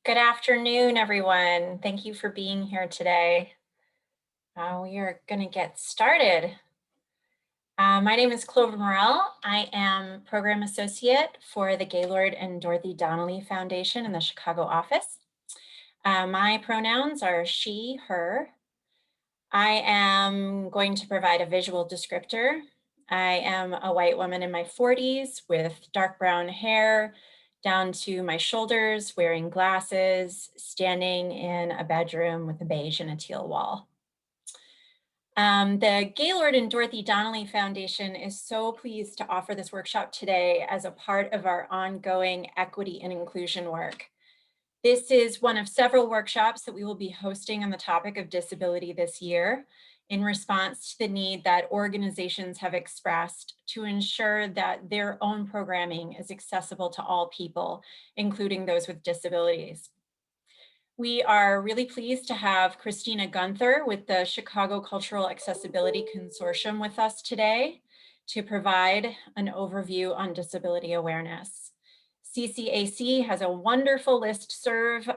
Good afternoon, everyone. Thank you for being here today. We are going to get started. My name is Clover Morell. I am Program Associate for the Gaylord and Dorothy Donnelley Foundation in the Chicago office. My pronouns are she, her. I am going to provide a visual descriptor. I am a white woman in my 40s with dark brown hair down to my shoulders, wearing glasses, standing in a bedroom with a beige and a teal wall. The Gaylord and Dorothy Donnelley Foundation is so pleased to offer this workshop today as a part of our ongoing equity and inclusion work. This is one of several workshops that we will be hosting on the topic of disability this year in response to the need that organizations have expressed to ensure that their own programming is accessible to all people, including those with disabilities. We are really pleased to have Christena Gunther with the Chicago Cultural Accessibility Consortium with us today to provide an overview on disability awareness. CCAC has a wonderful listserv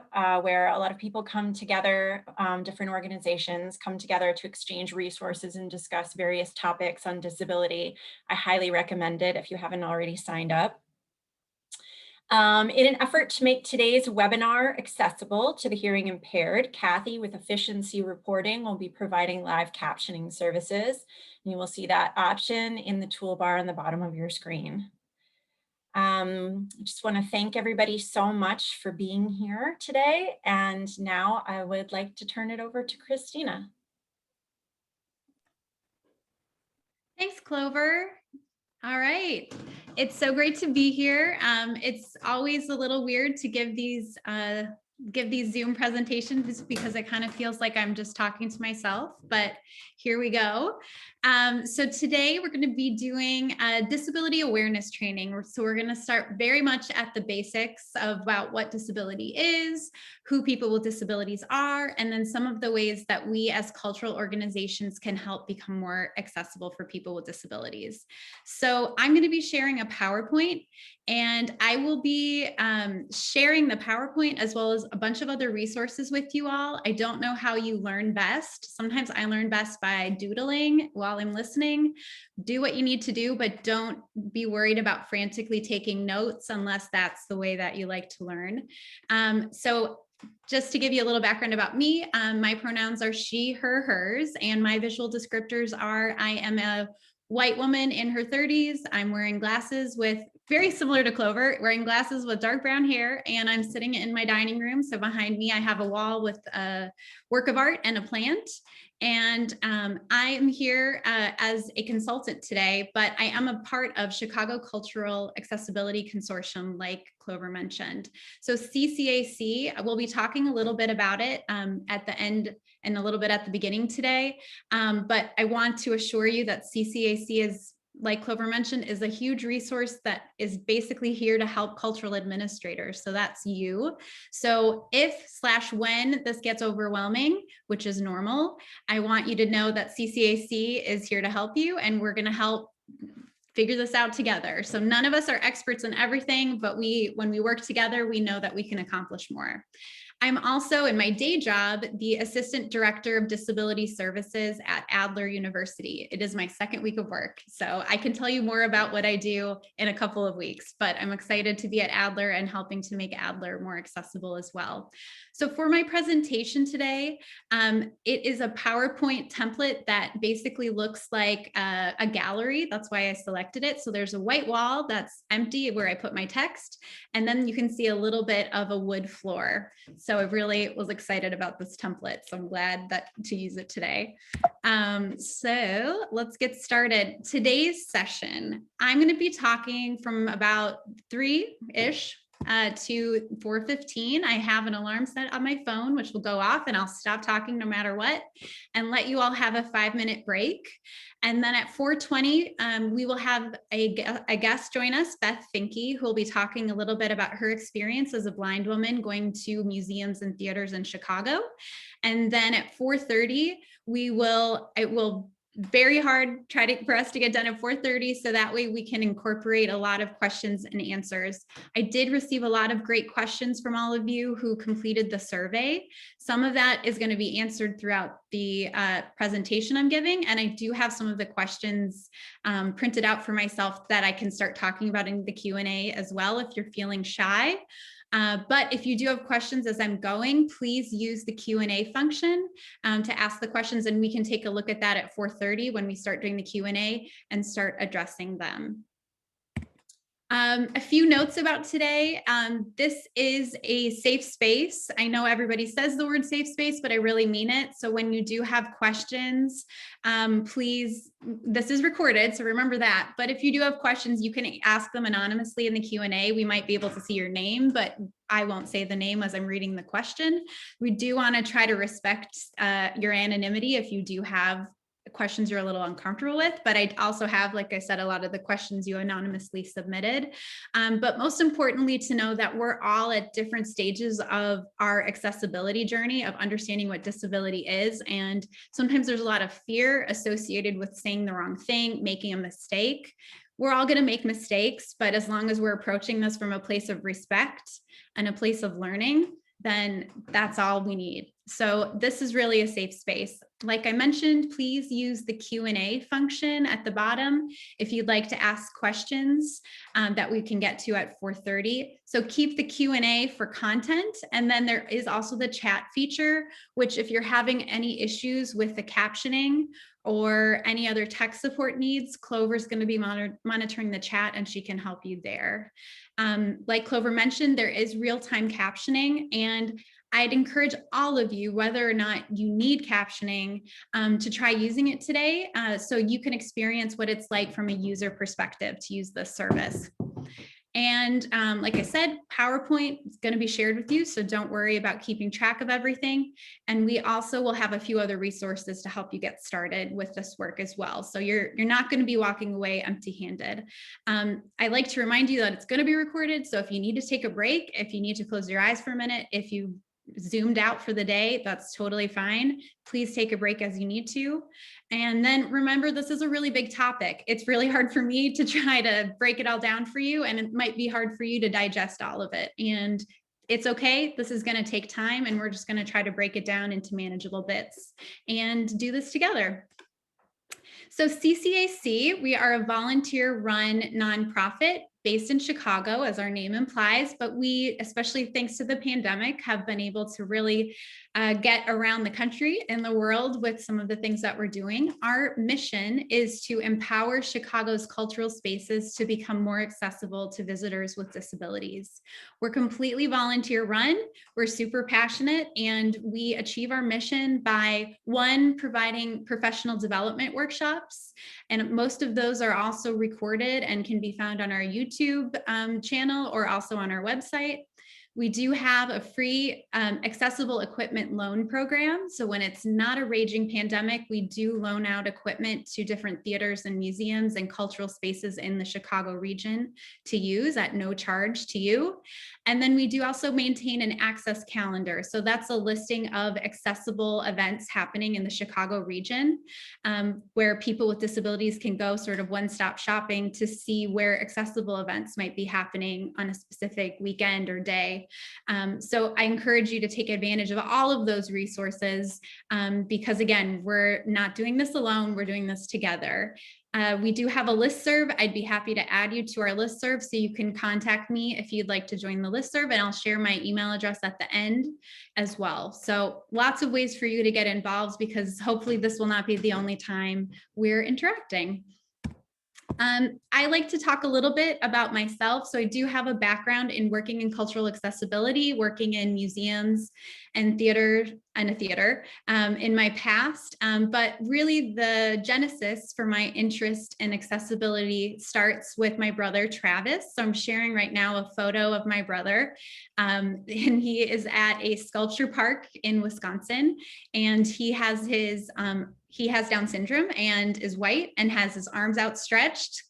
where a lot of people come together, different organizations come together to exchange resources and discuss various topics on disability. I highly recommend it if you haven't already signed up. In an effort to make today's webinar accessible to the hearing impaired, Kathy with Efficiency Reporting will be providing live captioning services. You will see that option in the toolbar on the bottom of your screen. I just want to thank everybody so much for being here today. And now I would like to turn it over to Christena. Thanks, Clover. All right. It's so great to be here. It's always a little weird to give these Zoom presentations because it kind of feels like I'm just talking to myself, but here we go. So today we're going to be doing a disability awareness training. So we're going to start very much at the basics about what disability is, who people with disabilities are, and then some of the ways that we as cultural organizations can help become more accessible for people with disabilities. So I'm going to be sharing a PowerPoint, and I will be sharing the PowerPoint as well as a bunch of other resources with you all. I don't know how you learn best. Sometimes I learn best by doodling while I'm listening. Do what you need to do, but don't be worried about frantically taking notes unless that's the way that you like to learn. So just to give you a little background about me, my pronouns are she, her, hers, and my visual descriptors are I am a white woman in her 30s. I'm wearing glasses with, very similar to Clover, wearing glasses with dark brown hair, and I'm sitting in my dining room. So behind me, I have a wall with a work of art and a plant. And I am here as a consultant today, but I am a part of Chicago Cultural Accessibility Consortium, like Clover mentioned. So CCAC, we'll be talking a little bit about it at the end and a little bit at the beginning today. But I want to assure you that CCAC is, like Clover mentioned, is a huge resource that is basically here to help cultural administrators. So that's you. So if/when this gets overwhelming, which is normal, I want you to know that CCAC is here to help you, and we're going to help figure this out together. So none of us are experts in everything, but when we work together, we know that we can accomplish more. I'm also, in my day job, the Assistant Director of Disability Services at Adler University. It is my second week of work, so I can tell you more about what I do in a couple of weeks, but I'm excited to be at Adler and helping to make Adler more accessible as well. So for my presentation today, it is a PowerPoint template that basically looks like a gallery. That's why I selected it. So there's a white wall that's empty where I put my text, and then you can see a little bit of a wood floor. So I really was excited about this template. So I'm glad to use it today. So let's get started. Today's session, I'm going to be talking from about 3-ish to 4:15. I have an alarm set on my phone, which will go off, and I'll stop talking no matter what, and let you all have a 5-minute break. And then at 4:20, we will have a guest join us, Beth Finke, who will be talking a little bit about her experience as a blind woman going to museums and theaters in Chicago. And then at 4:30, it will very hard for us to get done at 4:30, so that way we can incorporate a lot of questions and answers. I did receive a lot of great questions from all of you who completed the survey. Some of that is going to be answered throughout the presentation I'm giving, and I do have some of the questions printed out for myself that I can start talking about in the Q&A as well if you're feeling shy. But if you do have questions as I'm going, please use the Q&A function to ask the questions, and we can take a look at that at 4:30 when we start doing the Q&A and start addressing them. A few notes about today. This is a safe space. I know everybody says the word safe space, but I really mean it. So when you do have questions, please, this is recorded, so remember that. But if you do have questions, you can ask them anonymously in the Q&A. We might be able to see your name, but I won't say the name as I'm reading the question. We do want to try to respect your anonymity if you do have questions you're a little uncomfortable with, but I also have, like I said, a lot of the questions you anonymously submitted. But most importantly, to know that we're all at different stages of our accessibility journey of understanding what disability is. And sometimes there's a lot of fear associated with saying the wrong thing, making a mistake. We're all going to make mistakes, but as long as we're approaching this from a place of respect and a place of learning, then that's all we need. So this is really a safe space. Like I mentioned, please use the Q&A function at the bottom if you'd like to ask questions that we can get to at 4:30. So keep the Q&A for content. And then there is also the chat feature, which if you're having any issues with the captioning or any other tech support needs, Clover's going to be monitoring the chat and she can help you there. Like Clover mentioned, there is real-time captioning, and I'd encourage all of you, whether or not you need captioning, to try using it today so you can experience what it's like from a user perspective to use this service. And like I said, PowerPoint is going to be shared with you, so don't worry about keeping track of everything. And we also will have a few other resources to help you get started with this work as well. So you're not going to be walking away empty-handed. I like to remind you that it's going to be recorded. So if you need to take a break, if you need to close your eyes for a minute, if you zoomed out for the day, that's totally fine. Please take a break as you need to. And then remember, this is a really big topic. It's really hard for me to try to break it all down for you, and it might be hard for you to digest all of it. And it's okay. This is going to take time, and we're just going to try to break it down into manageable bits and do this together. So CCAC, we are a volunteer-run nonprofit based in Chicago, as our name implies, but we, especially thanks to the pandemic, have been able to really get around the country and the world with some of the things that we're doing. Our mission is to empower Chicago's cultural spaces to become more accessible to visitors with disabilities. We're completely volunteer run, we're super passionate, and we achieve our mission by, one, providing professional development workshops, and most of those are also recorded and can be found on our YouTube channel or also on our website. We do have a free accessible equipment loan program. So when it's not a raging pandemic, we do loan out equipment to different theaters and museums and cultural spaces in the Chicago region to use at no charge to you. And then we do also maintain an access calendar. So that's a listing of accessible events happening in the Chicago region, where people with disabilities can go sort of one-stop shopping to see where accessible events might be happening on a specific weekend or day. So I encourage you to take advantage of all of those resources because, again, we're not doing this alone, we're doing this together. We do have a listserv. I'd be happy to add you to our listserv, so you can contact me if you'd like to join the listserv, and I'll share my email address at the end as well. So lots of ways for you to get involved, because hopefully this will not be the only time we're interacting. I like to talk a little bit about myself. So I do have a background in working in cultural accessibility, working in museums and theater in my past. But really the genesis for my interest in accessibility starts with my brother, Travis. So I'm sharing right now a photo of my brother, and he is at a sculpture park in Wisconsin, and he has his he has Down syndrome and is white and has his arms outstretched,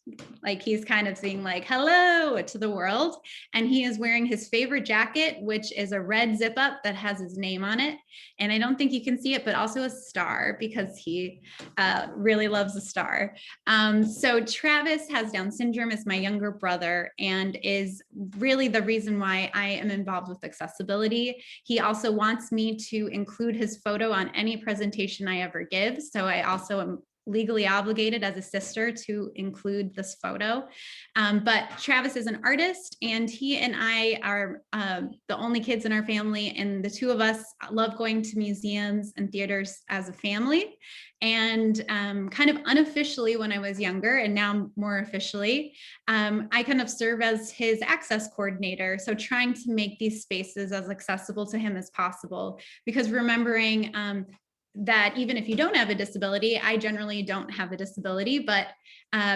like he's kind of saying like, hello to the world. And he is wearing his favorite jacket, which is a red zip up that has his name on it. And I don't think you can see it, but also a star because he really loves a star. So Travis has Down syndrome, is my younger brother, and is really the reason why I am involved with accessibility. He also wants me to include his photo on any presentation I ever give. So I also am legally obligated as a sister to include this photo. But Travis is an artist, and he and I are the only kids in our family, and the two of us love going to museums and theaters as a family. And kind of unofficially when I was younger, and now more officially, I kind of serve as his access coordinator. So trying to make these spaces as accessible to him as possible, because remembering that even if you don't have a disability, I generally don't have a disability, but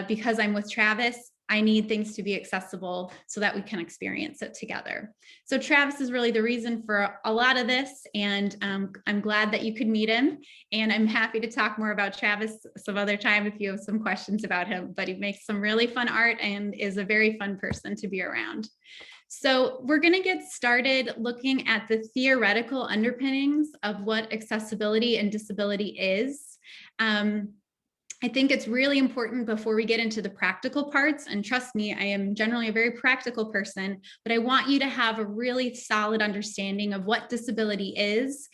because I'm with Travis, I need things to be accessible so that we can experience it together. So Travis is really the reason for a lot of this, and I'm glad that you could meet him, and I'm happy to talk more about Travis some other time if you have some questions about him, but he makes some really fun art and is a very fun person to be around. So we're going to get started looking at the theoretical underpinnings of what accessibility and disability is. I think it's really important before we get into the practical parts, and trust me, I am generally a very practical person, but I want you to have a really solid understanding of what disability is,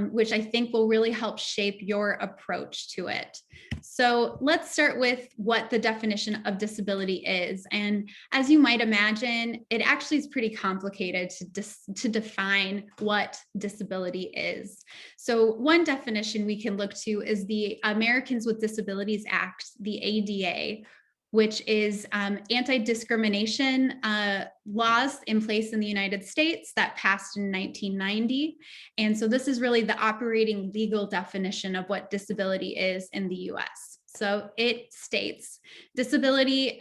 which I think will really help shape your approach to it. So let's start with what the definition of disability is. And as you might imagine, it actually is pretty complicated to define what disability is. So one definition we can look to is the Americans with Disabilities Act, the ADA, which is anti-discrimination laws in place in the United States that passed in 1990. And so this is really the operating legal definition of what disability is in the US. So it states disability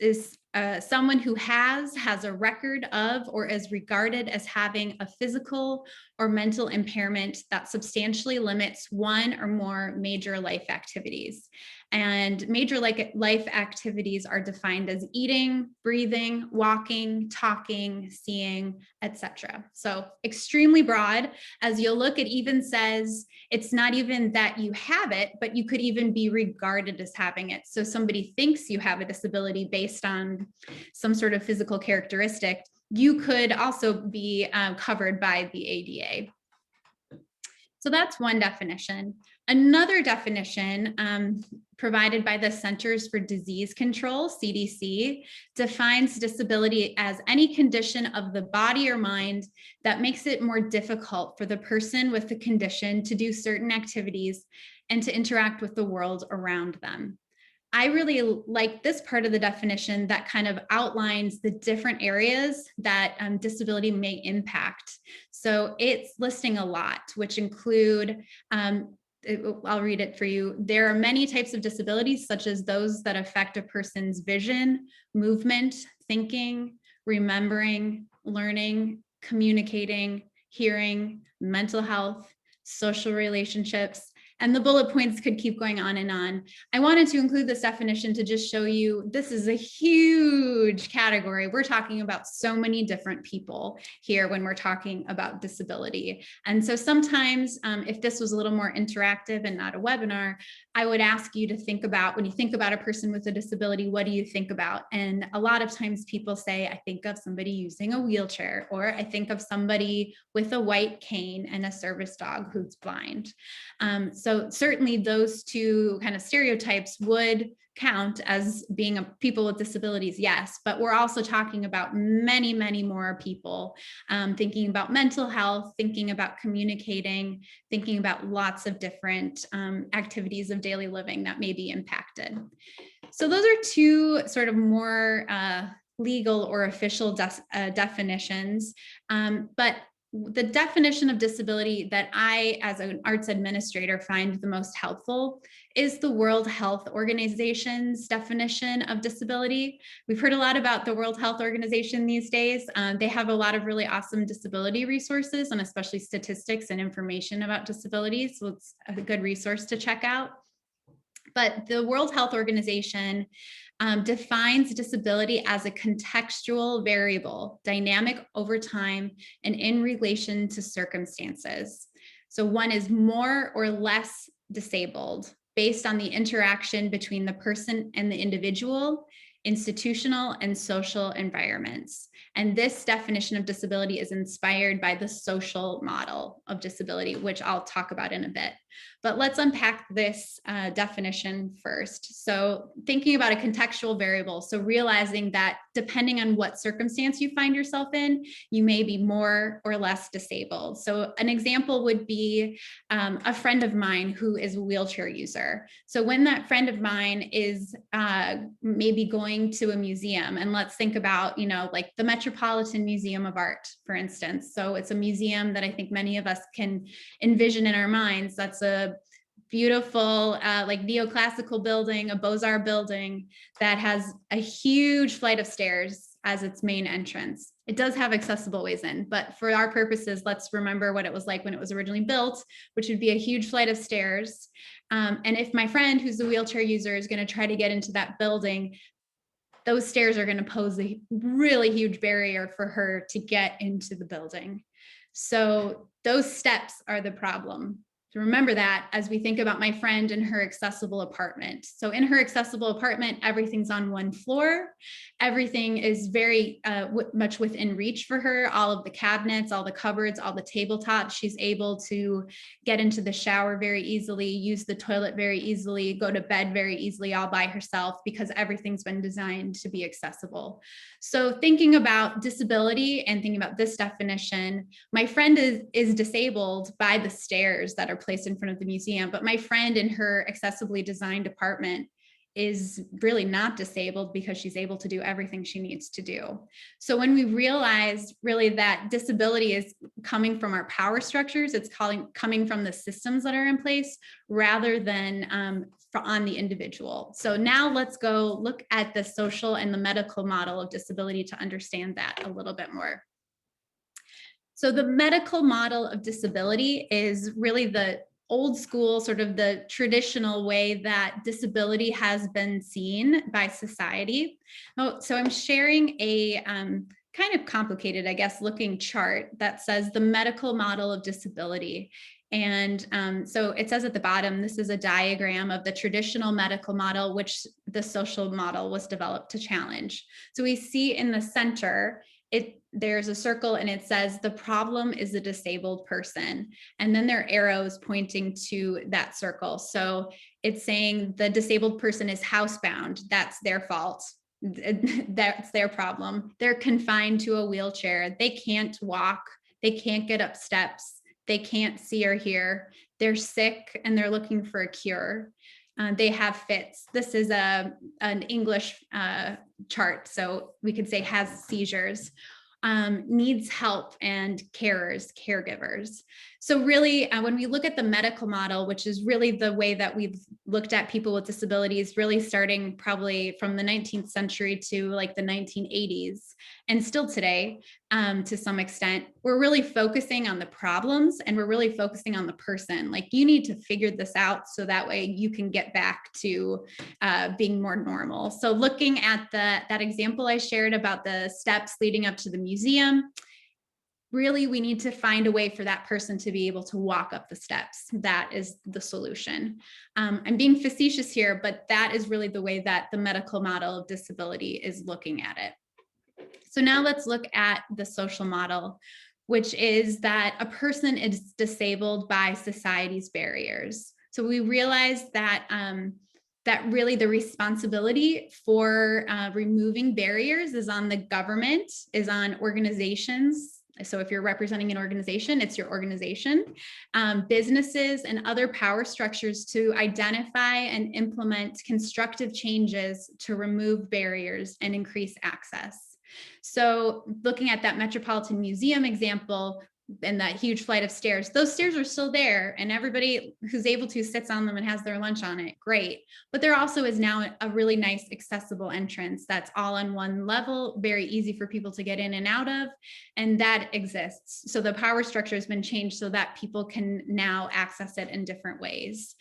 is someone who has a record of or is regarded as having a physical or mental impairment that substantially limits one or more major life activities. And major life activities are defined as eating, breathing, walking, talking, seeing, etc. So extremely broad. As you'll look, it even says it's not even that you have it, but you could even be regarded as having it. So somebody thinks you have a disability based on some sort of physical characteristic. You could also be covered by the ADA. So that's one definition. Another definition provided by the Centers for Disease Control, CDC, defines disability as any condition of the body or mind that makes it more difficult for the person with the condition to do certain activities and to interact with the world around them. I really like this part of the definition that kind of outlines the different areas that disability may impact. So it's listing a lot, which include, I'll read it for you. There are many types of disabilities, such as those that affect a person's vision, movement, thinking, remembering, learning, communicating, hearing, mental health, social relationships, and the bullet points could keep going on and on. I wanted to include this definition to just show you this is a huge category. We're talking about so many different people here when we're talking about disability. And so sometimes if this was a little more interactive and not a webinar, I would ask you to think about, when you think about a person with a disability, what do you think about? And a lot of times people say, I think of somebody using a wheelchair, or I think of somebody with a white cane and a service dog who's blind. So certainly those two kind of stereotypes would count as being people with disabilities, yes, but we're also talking about many, many more people, thinking about mental health, thinking about communicating, thinking about lots of different activities of daily living that may be impacted. So those are two sort of more legal or official definitions, but the definition of disability that I, as an arts administrator, find the most helpful is the World Health Organization's definition of disability. We've heard a lot about the World Health Organization these days. They have a lot of really awesome disability resources, and especially statistics and information about disabilities. So it's a good resource to check out. But the World Health Organization defines disability as a contextual variable, dynamic over time and in relation to circumstances. So one is more or less disabled based on the interaction between the person and the individual, institutional and social environments. And this definition of disability is inspired by the social model of disability, which I'll talk about in a bit. But let's unpack this definition first. So thinking about a contextual variable, so realizing that depending on what circumstance you find yourself in, you may be more or less disabled. So an example would be a friend of mine who is a wheelchair user. So when that friend of mine is maybe going to a museum, and let's think about, like the Metropolitan Museum of Art, for instance. So it's a museum that I think many of us can envision in our minds. That's a beautiful, like neoclassical building, a Beaux-Arts building that has a huge flight of stairs as its main entrance. It does have accessible ways in, but for our purposes, let's remember what it was like when it was originally built, which would be a huge flight of stairs. And if my friend who's a wheelchair user is going to try to get into that building, those stairs are going to pose a really huge barrier for her to get into the building. So those steps are the problem. So remember that as we think about my friend in her accessible apartment. So in her accessible apartment, everything's on one floor. Everything is very much within reach for her. All of the cabinets, all the cupboards, all the tabletops. She's able to get into the shower very easily, use the toilet very easily, go to bed very easily all by herself because everything's been designed to be accessible. So thinking about disability and thinking about this definition, my friend is disabled by the stairs that are placed in front of the museum, but my friend in her accessibly designed apartment is really not disabled because she's able to do everything she needs to do. So when we realized really that disability is coming from our power structures, it's coming from the systems that are in place rather than on the individual. So now let's go look at the social and the medical model of disability to understand that a little bit more. So the medical model of disability is really the old school, sort of the traditional way that disability has been seen by society. So I'm sharing a kind of complicated, I guess, looking chart that says the medical model of disability. And so it says at the bottom, this is a diagram of the traditional medical model, which the social model was developed to challenge. So we see in the center, there's a circle and it says the problem is a disabled person. And then there are arrows pointing to that circle. So it's saying the disabled person is housebound. That's their fault. That's their problem. They're confined to a wheelchair. They can't walk. They can't get up steps. They can't see or hear. They're sick and they're looking for a cure. They have fits. This is an English chart, so we could say has seizures, needs help and caregivers. So really, when we look at the medical model, which is really the way that we've looked at people with disabilities, really starting probably from the 19th century to like the 1980s, and still today, to some extent, we're really focusing on the problems and we're really focusing on the person. Like you need to figure this out so that way you can get back to being more normal. So looking at that example I shared about the steps leading up to the museum, really, we need to find a way for that person to be able to walk up the steps. That is the solution. I'm being facetious here, but that is really the way that the medical model of disability is looking at it. So now let's look at the social model, which is that a person is disabled by society's barriers. So we realize that that really the responsibility for removing barriers is on the government, is on organizations. So if you're representing an organization, it's your organization, businesses and other power structures to identify and implement constructive changes to remove barriers and increase access. So looking at that Metropolitan Museum example, and that huge flight of stairs. Those stairs are still there, and everybody who's able to sits on them and has their lunch on it. Great. But there also is now a really nice accessible entrance that's all on one level, very easy for people to get in and out of, and that exists. So the power structure has been changed so that people can now access it in different ways.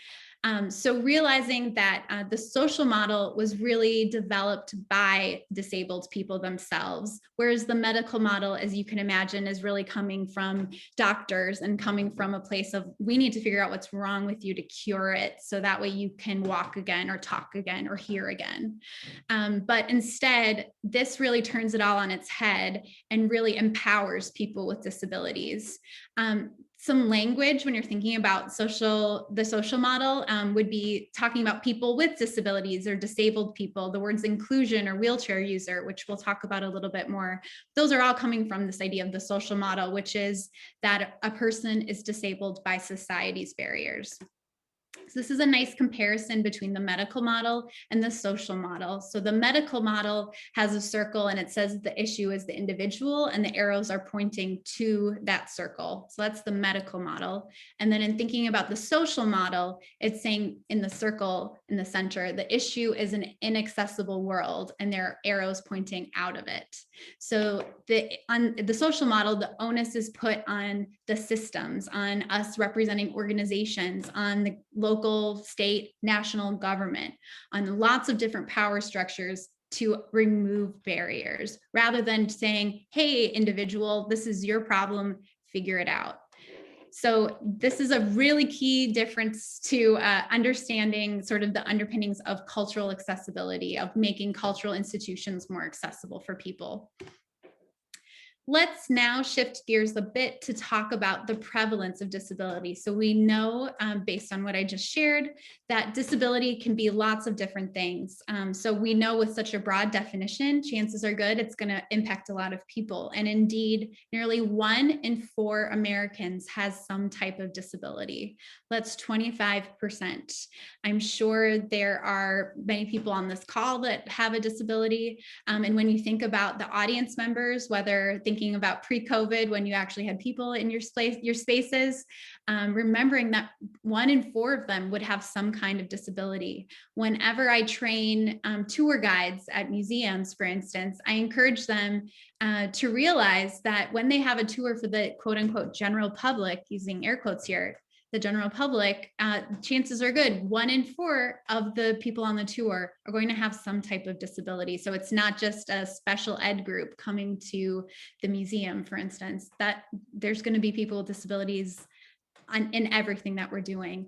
So realizing that the social model was really developed by disabled people themselves, whereas the medical model, as you can imagine, is really coming from doctors and coming from a place of, we need to figure out what's wrong with you to cure it, so that way you can walk again or talk again or hear again. But instead, this really turns it all on its head and really empowers people with disabilities. Some language when you're thinking about the social model would be talking about people with disabilities or disabled people. The words inclusion or wheelchair user, which we'll talk about a little bit more. Those are all coming from this idea of the social model, which is that a person is disabled by society's barriers. So this is a nice comparison between the medical model and the social model. So the medical model has a circle and it says the issue is the individual, and the arrows are pointing to that circle. So that's the medical model. And then in thinking about the social model, it's saying in the circle in the center, the issue is an inaccessible world, and there are arrows pointing out of it. So on the social model, the onus is put on the systems, on us representing organizations, on the local, state, national government, on lots of different power structures to remove barriers, rather than saying, hey, individual, this is your problem, figure it out. So this is a really key difference to understanding sort of the underpinnings of cultural accessibility, of making cultural institutions more accessible for people. Let's now shift gears a bit to talk about the prevalence of disability. So we know, based on what I just shared, that disability can be lots of different things. So we know with such a broad definition, chances are good it's going to impact a lot of people. And indeed, nearly 1 in 4 Americans has some type of disability. That's 25%. I'm sure there are many people on this call that have a disability. And when you think about the audience members, whether thinking about pre-COVID, when you actually had people in your spaces, remembering that 1 in 4 of them would have some kind of disability. Whenever I train tour guides at museums, for instance, I encourage them to realize that when they have a tour for the quote unquote general public, using air quotes here, the general public, chances are good 1 in 4 of the people on the tour are going to have some type of disability. So it's not just a special ed group coming to the museum, for instance, that there's going to be people with disabilities in everything that we're doing.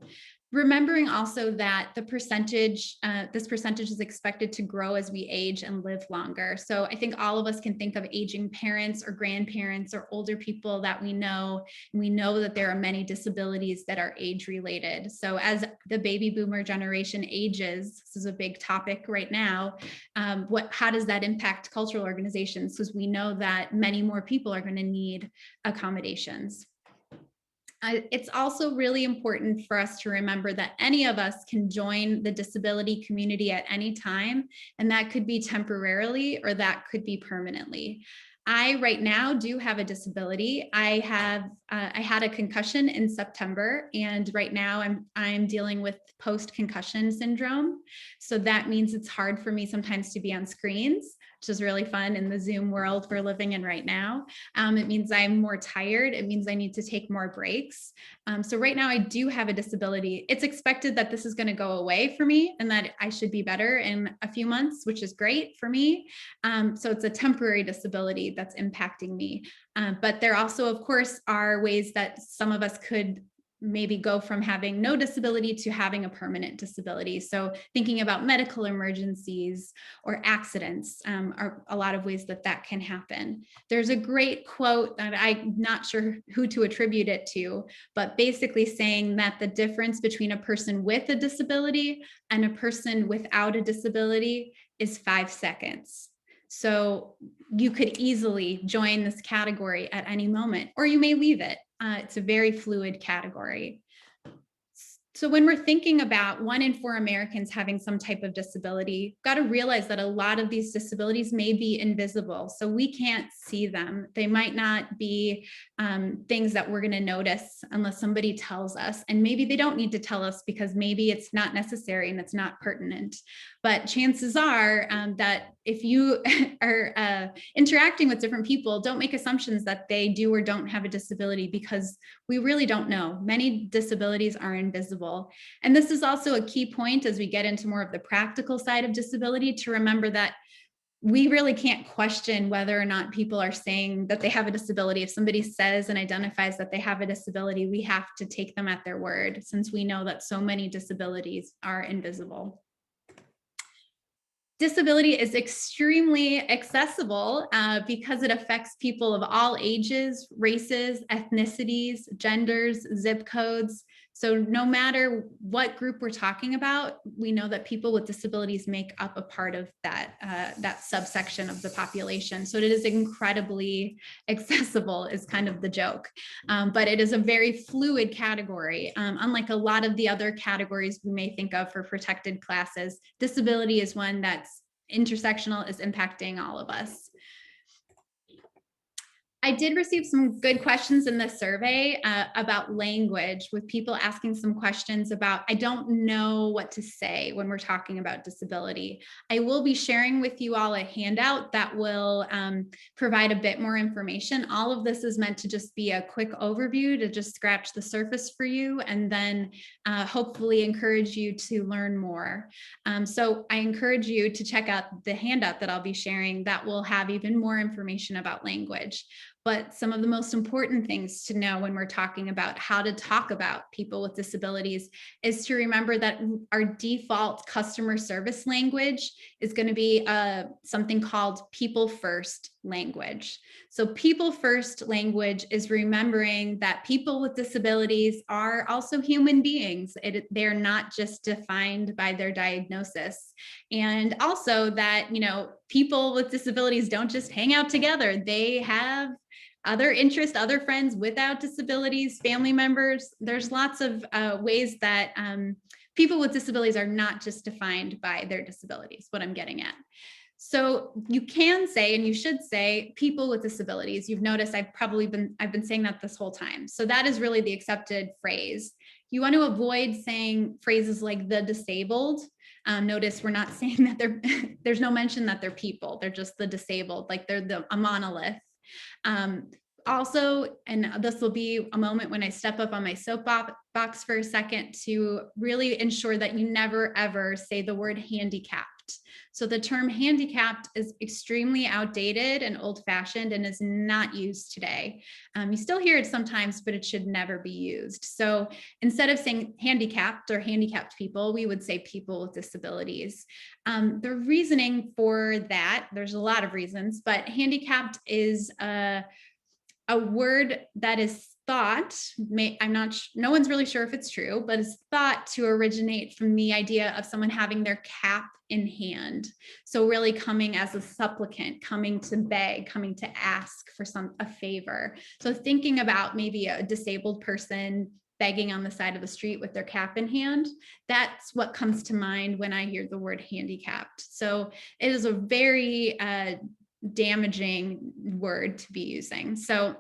Remembering also that the percentage, this percentage is expected to grow as we age and live longer. So I think all of us can think of aging parents or grandparents or older people that we know, and we know that there are many disabilities that are age related. So as the baby boomer generation ages, this is a big topic right now, how does that impact cultural organizations? Because we know that many more people are going to need accommodations. It's also really important for us to remember that any of us can join the disability community at any time, and that could be temporarily or that could be permanently. I right now do have a disability. I had a concussion in September, and right now I'm dealing with post-concussion syndrome. So that means it's hard for me sometimes to be on screens, which is really fun in the Zoom world we're living in right now. It means I'm more tired. It means I need to take more breaks. So right now I do have a disability. It's expected that this is going to go away for me and that I should be better in a few months, which is great for me. So it's a temporary disability that's impacting me. But there also, of course, are ways that some of us could maybe go from having no disability to having a permanent disability. So thinking about medical emergencies or accidents are a lot of ways that that can happen. There's a great quote that I'm not sure who to attribute it to, but basically saying that the difference between a person with a disability and a person without a disability is 5 seconds. So you could easily join this category at any moment, or you may leave it. It's a very fluid category. So when we're thinking about 1 in 4 Americans having some type of disability, got to realize that a lot of these disabilities may be invisible. So we can't see them. They might not be things that we're going to notice unless somebody tells us. And maybe they don't need to tell us because maybe it's not necessary and it's not pertinent. But chances are that if you are interacting with different people, don't make assumptions that they do or don't have a disability, because we really don't know. Many disabilities are invisible. And this is also a key point as we get into more of the practical side of disability, to remember that we really can't question whether or not people are saying that they have a disability. If somebody says and identifies that they have a disability, we have to take them at their word, since we know that so many disabilities are invisible. Disability is extremely accessible because it affects people of all ages, races, ethnicities, genders, zip codes. So no matter what group we're talking about, we know that people with disabilities make up a part of that, that subsection of the population. So it is incredibly accessible, is kind of the joke. But it is a very fluid category. Unlike a lot of the other categories we may think of for protected classes, disability is one that's intersectional, is impacting all of us. I did receive some good questions in the survey about language, with people asking some questions about, I don't know what to say when we're talking about disability. I will be sharing with you all a handout that will provide a bit more information. All of this is meant to just be a quick overview to just scratch the surface for you, and then hopefully encourage you to learn more. So I encourage you to check out the handout that I'll be sharing that will have even more information about language. But some of the most important things to know when we're talking about how to talk about people with disabilities is to remember that our default customer service language is going to be something called people first language. So people first language is remembering that people with disabilities are also human beings. They're not just defined by their diagnosis. And also that, you know, people with disabilities don't just hang out together. They have other interests, other friends without disabilities, family members. There's lots of ways that people with disabilities are not just defined by their disabilities, what I'm getting at. So you can say, and you should say, people with disabilities. You've noticed I've been saying that this whole time. So that is really the accepted phrase. You want to avoid saying phrases like the disabled. Notice we're not saying that there's no mention that they're people. They're just the disabled, like they're a monolith. Also, and this will be a moment when I step up on my soapbox for a second, to really ensure that you never ever say the word handicapped. So the term handicapped is extremely outdated and old-fashioned and is not used today. You still hear it sometimes, but it should never be used. So instead of saying handicapped or handicapped people, we would say people with disabilities. The reasoning for that, there's a lot of reasons, but handicapped is a word that is thought, no one's really sure if it's true, but is thought to originate from the idea of someone having their cap in hand. So really coming as a supplicant, coming to beg, coming to ask for a favor. So thinking about maybe a disabled person begging on the side of the street with their cap in hand, that's what comes to mind when I hear the word handicapped. So it is a very damaging word to be using. So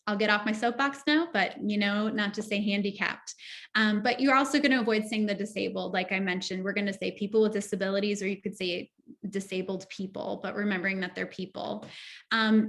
I'll get off my soapbox now, but you know, not to say handicapped. But you're also going to avoid saying the disabled. Like I mentioned, we're going to say people with disabilities, or you could say disabled people, but remembering that they're people.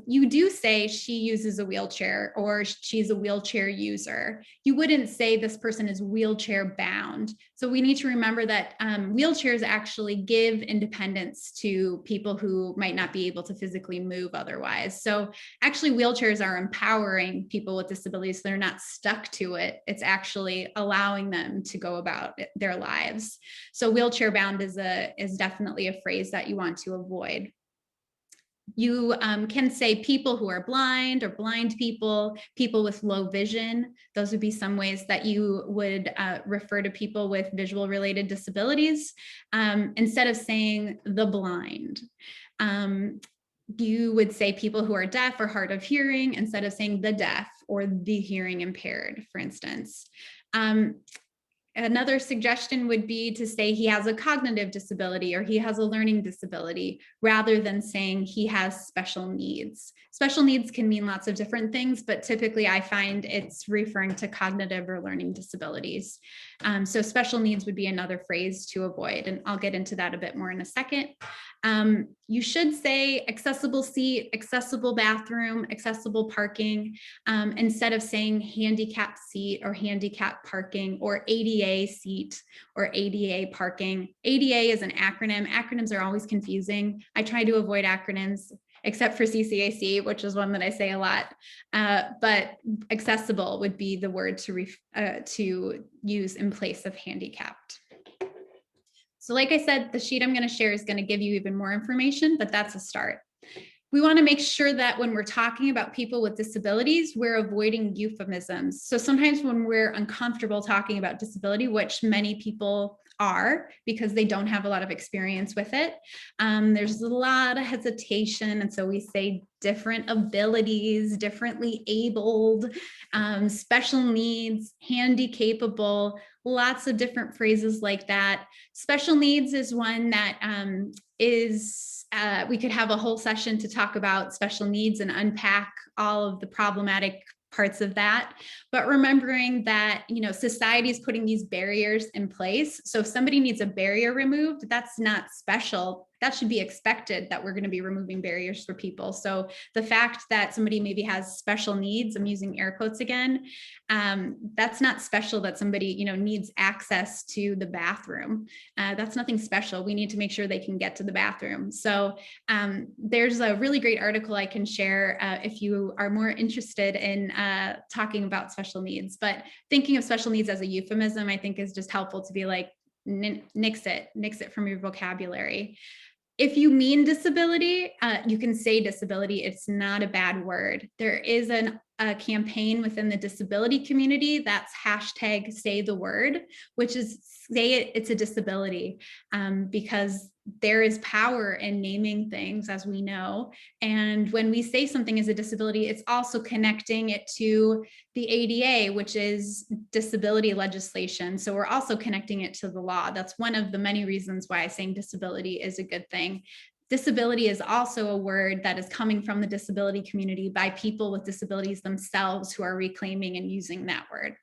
You do say she uses a wheelchair, or she's a wheelchair user. You wouldn't say this person is wheelchair bound. So we need to remember that wheelchairs actually give independence to people who might not be able to physically move otherwise. So actually wheelchairs are empowering people with disabilities. They're not stuck to it. It's actually allowing them to go about their lives. So wheelchair bound is definitely a phrase that you want to avoid. You can say people who are blind, or blind people, people with low vision. Those would be some ways that you would refer to people with visual related disabilities, instead of saying the blind. You would say people who are deaf or hard of hearing instead of saying the deaf or the hearing impaired, for instance. Another suggestion would be to say he has a cognitive disability or he has a learning disability, rather than saying he has special needs. Special needs can mean lots of different things, but typically I find it's referring to cognitive or learning disabilities. So special needs would be another phrase to avoid, and I'll get into that a bit more in a second. You should say accessible seat, accessible bathroom, accessible parking, instead of saying handicap seat or handicap parking or ADA seat or ADA parking. ADA is an acronym. Acronyms are always confusing. I try to avoid acronyms, except for CCAC, which is one that I say a lot. But accessible would be the word to use in place of handicapped. So like I said, the sheet I'm going to share is going to give you even more information, but that's a start. We want to make sure that when we're talking about people with disabilities, we're avoiding euphemisms. So sometimes when we're uncomfortable talking about disability, which many people are because they don't have a lot of experience with it, there's a lot of hesitation. And so we say different abilities, differently abled, special needs, handy-capable, lots of different phrases like that. Special needs is one that we could have a whole session to talk about special needs and unpack all of the problematic parts of that, but remembering that, you know, society is putting these barriers in place. So if somebody needs a barrier removed, that's not special. That should be expected, that we're going to be removing barriers for people. So the fact that somebody maybe has special needs, I'm using air quotes again, that's not special that somebody, you know, needs access to the bathroom. That's nothing special. We need to make sure they can get to the bathroom. So there's a really great article I can share if you are more interested in talking about special needs. But thinking of special needs as a euphemism, I think, is just helpful to be like, nix it from your vocabulary. If you mean disability, you can say disability. It's not a bad word. There is a campaign within the disability community that's hashtag say the word, which is say it's a disability, because there is power in naming things, as we know. And when we say something is a disability, it's also connecting it to the ADA, which is disability legislation. So we're also connecting it to the law. That's one of the many reasons why saying disability is a good thing. Disability is also a word that is coming from the disability community by people with disabilities themselves who are reclaiming and using that word.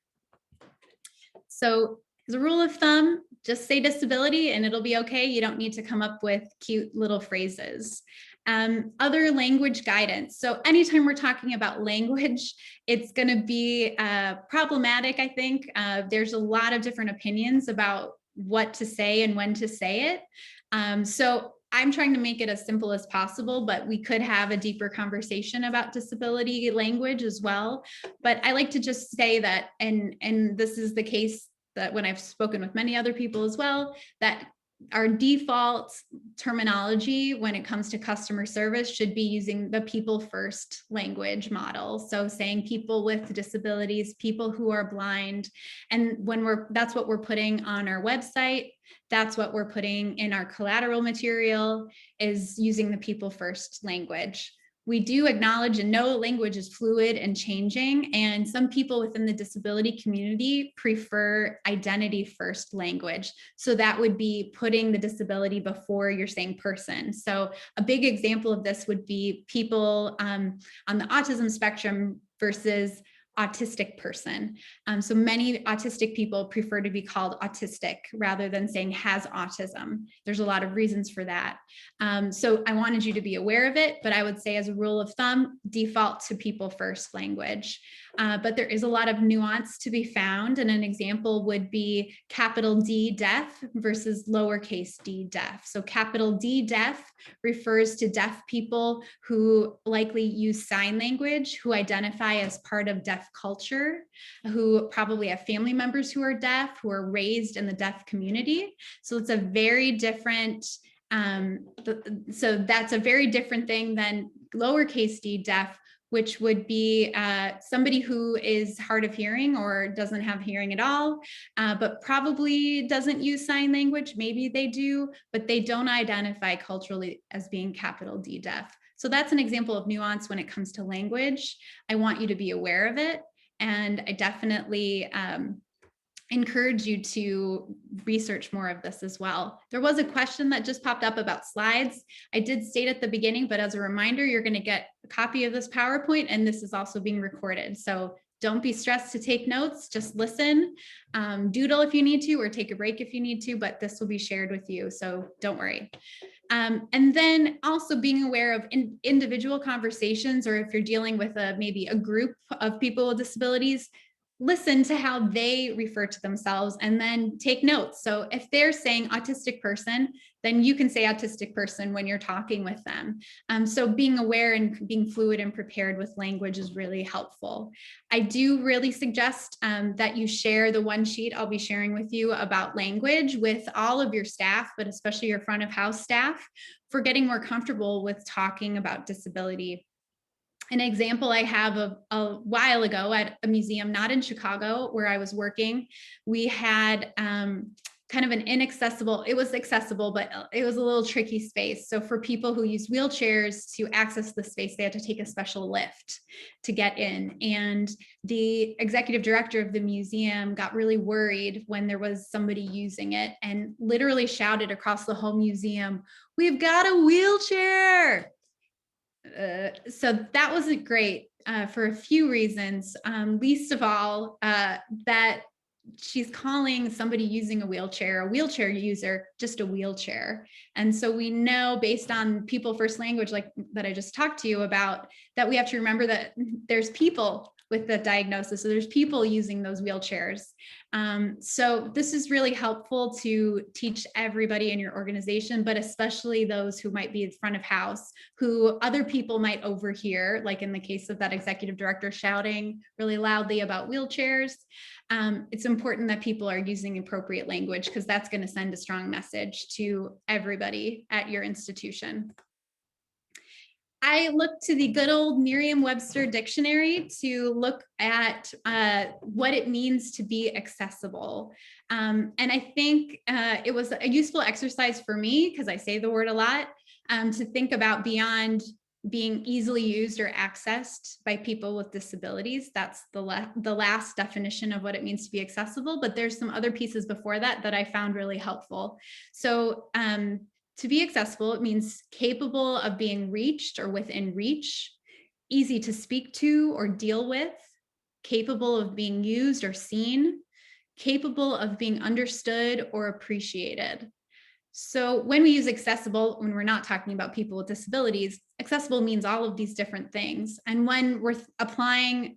So as a rule of thumb, just say disability and it'll be okay. You don't need to come up with cute little phrases. Other language guidance. So anytime we're talking about language, it's going to be problematic, I think. There's a lot of different opinions about what to say and when to say it. So I'm trying to make it as simple as possible, but we could have a deeper conversation about disability language as well. But I like to just say that, and this is the case that when I've spoken with many other people as well, that our default terminology when it comes to customer service should be using the people first language model. So saying people with disabilities, people who are blind. And when that's what we're putting on our website, that's what we're putting in our collateral material, is using the people first language. We do acknowledge and know language is fluid and changing, and some people within the disability community prefer identity first language. So that would be putting the disability before you're saying person. So a big example of this would be people on the autism spectrum versus autistic person. So many autistic people prefer to be called autistic rather than saying has autism. There's a lot of reasons for that. So I wanted you to be aware of it, but I would say as a rule of thumb, default to people first language. But there is a lot of nuance to be found. And an example would be capital D deaf versus lowercase d deaf. So capital D deaf refers to deaf people who likely use sign language, who identify as part of deaf culture, who probably have family members who are deaf, who are raised in the deaf community. So it's a very different, so that's a very different thing than lowercase d deaf, which would be somebody who is hard of hearing or doesn't have hearing at all, but probably doesn't use sign language. Maybe they do, but they don't identify culturally as being capital D deaf. So that's an example of nuance when it comes to language. I want you to be aware of it. And I definitely encourage you to research more of this as well. There was a question that just popped up about slides. I did state at the beginning, but as a reminder, you're going to get a copy of this PowerPoint, and this is also being recorded. So don't be stressed to take notes, just listen, doodle if you need to, or take a break if you need to, but this will be shared with you, so don't worry. And then also being aware of individual conversations, or if you're dealing with maybe a group of people with disabilities, listen to how they refer to themselves and then take notes. So if they're saying autistic person, then you can say autistic person when you're talking with them. So being aware and being fluid and prepared with language is really helpful. I do really suggest that you share the one sheet I'll be sharing with you about language with all of your staff, but especially your front of house staff, for getting more comfortable with talking about disability. An example I have of a while ago at a museum, not in Chicago, where I was working, we had kind of an inaccessible, it was accessible, but it was a little tricky space. So for people who use wheelchairs to access the space, they had to take a special lift to get in. And the executive director of the museum got really worried when there was somebody using it and literally shouted across the whole museum, "We've got a wheelchair!" So that wasn't great for a few reasons. Least of all, that she's calling somebody using a wheelchair user, just a wheelchair. And so we know, based on people first language, like that I just talked to you about, that we have to remember that there's people with the diagnosis. So there's people using those wheelchairs. So this is really helpful to teach everybody in your organization, but especially those who might be in front of house, who other people might overhear, like in the case of that executive director shouting really loudly about wheelchairs. It's important that people are using appropriate language, because that's going to send a strong message to everybody at your institution. I looked to the good old Merriam-Webster dictionary to look at what it means to be accessible. And I think it was a useful exercise for me, because I say the word a lot, to think about beyond being easily used or accessed by people with disabilities. That's the last definition of what it means to be accessible, but there's some other pieces before that that I found really helpful. So to be accessible, it means capable of being reached or within reach, easy to speak to or deal with, capable of being used or seen, capable of being understood or appreciated. So when we use accessible, when we're not talking about people with disabilities, accessible means all of these different things. And when we're applying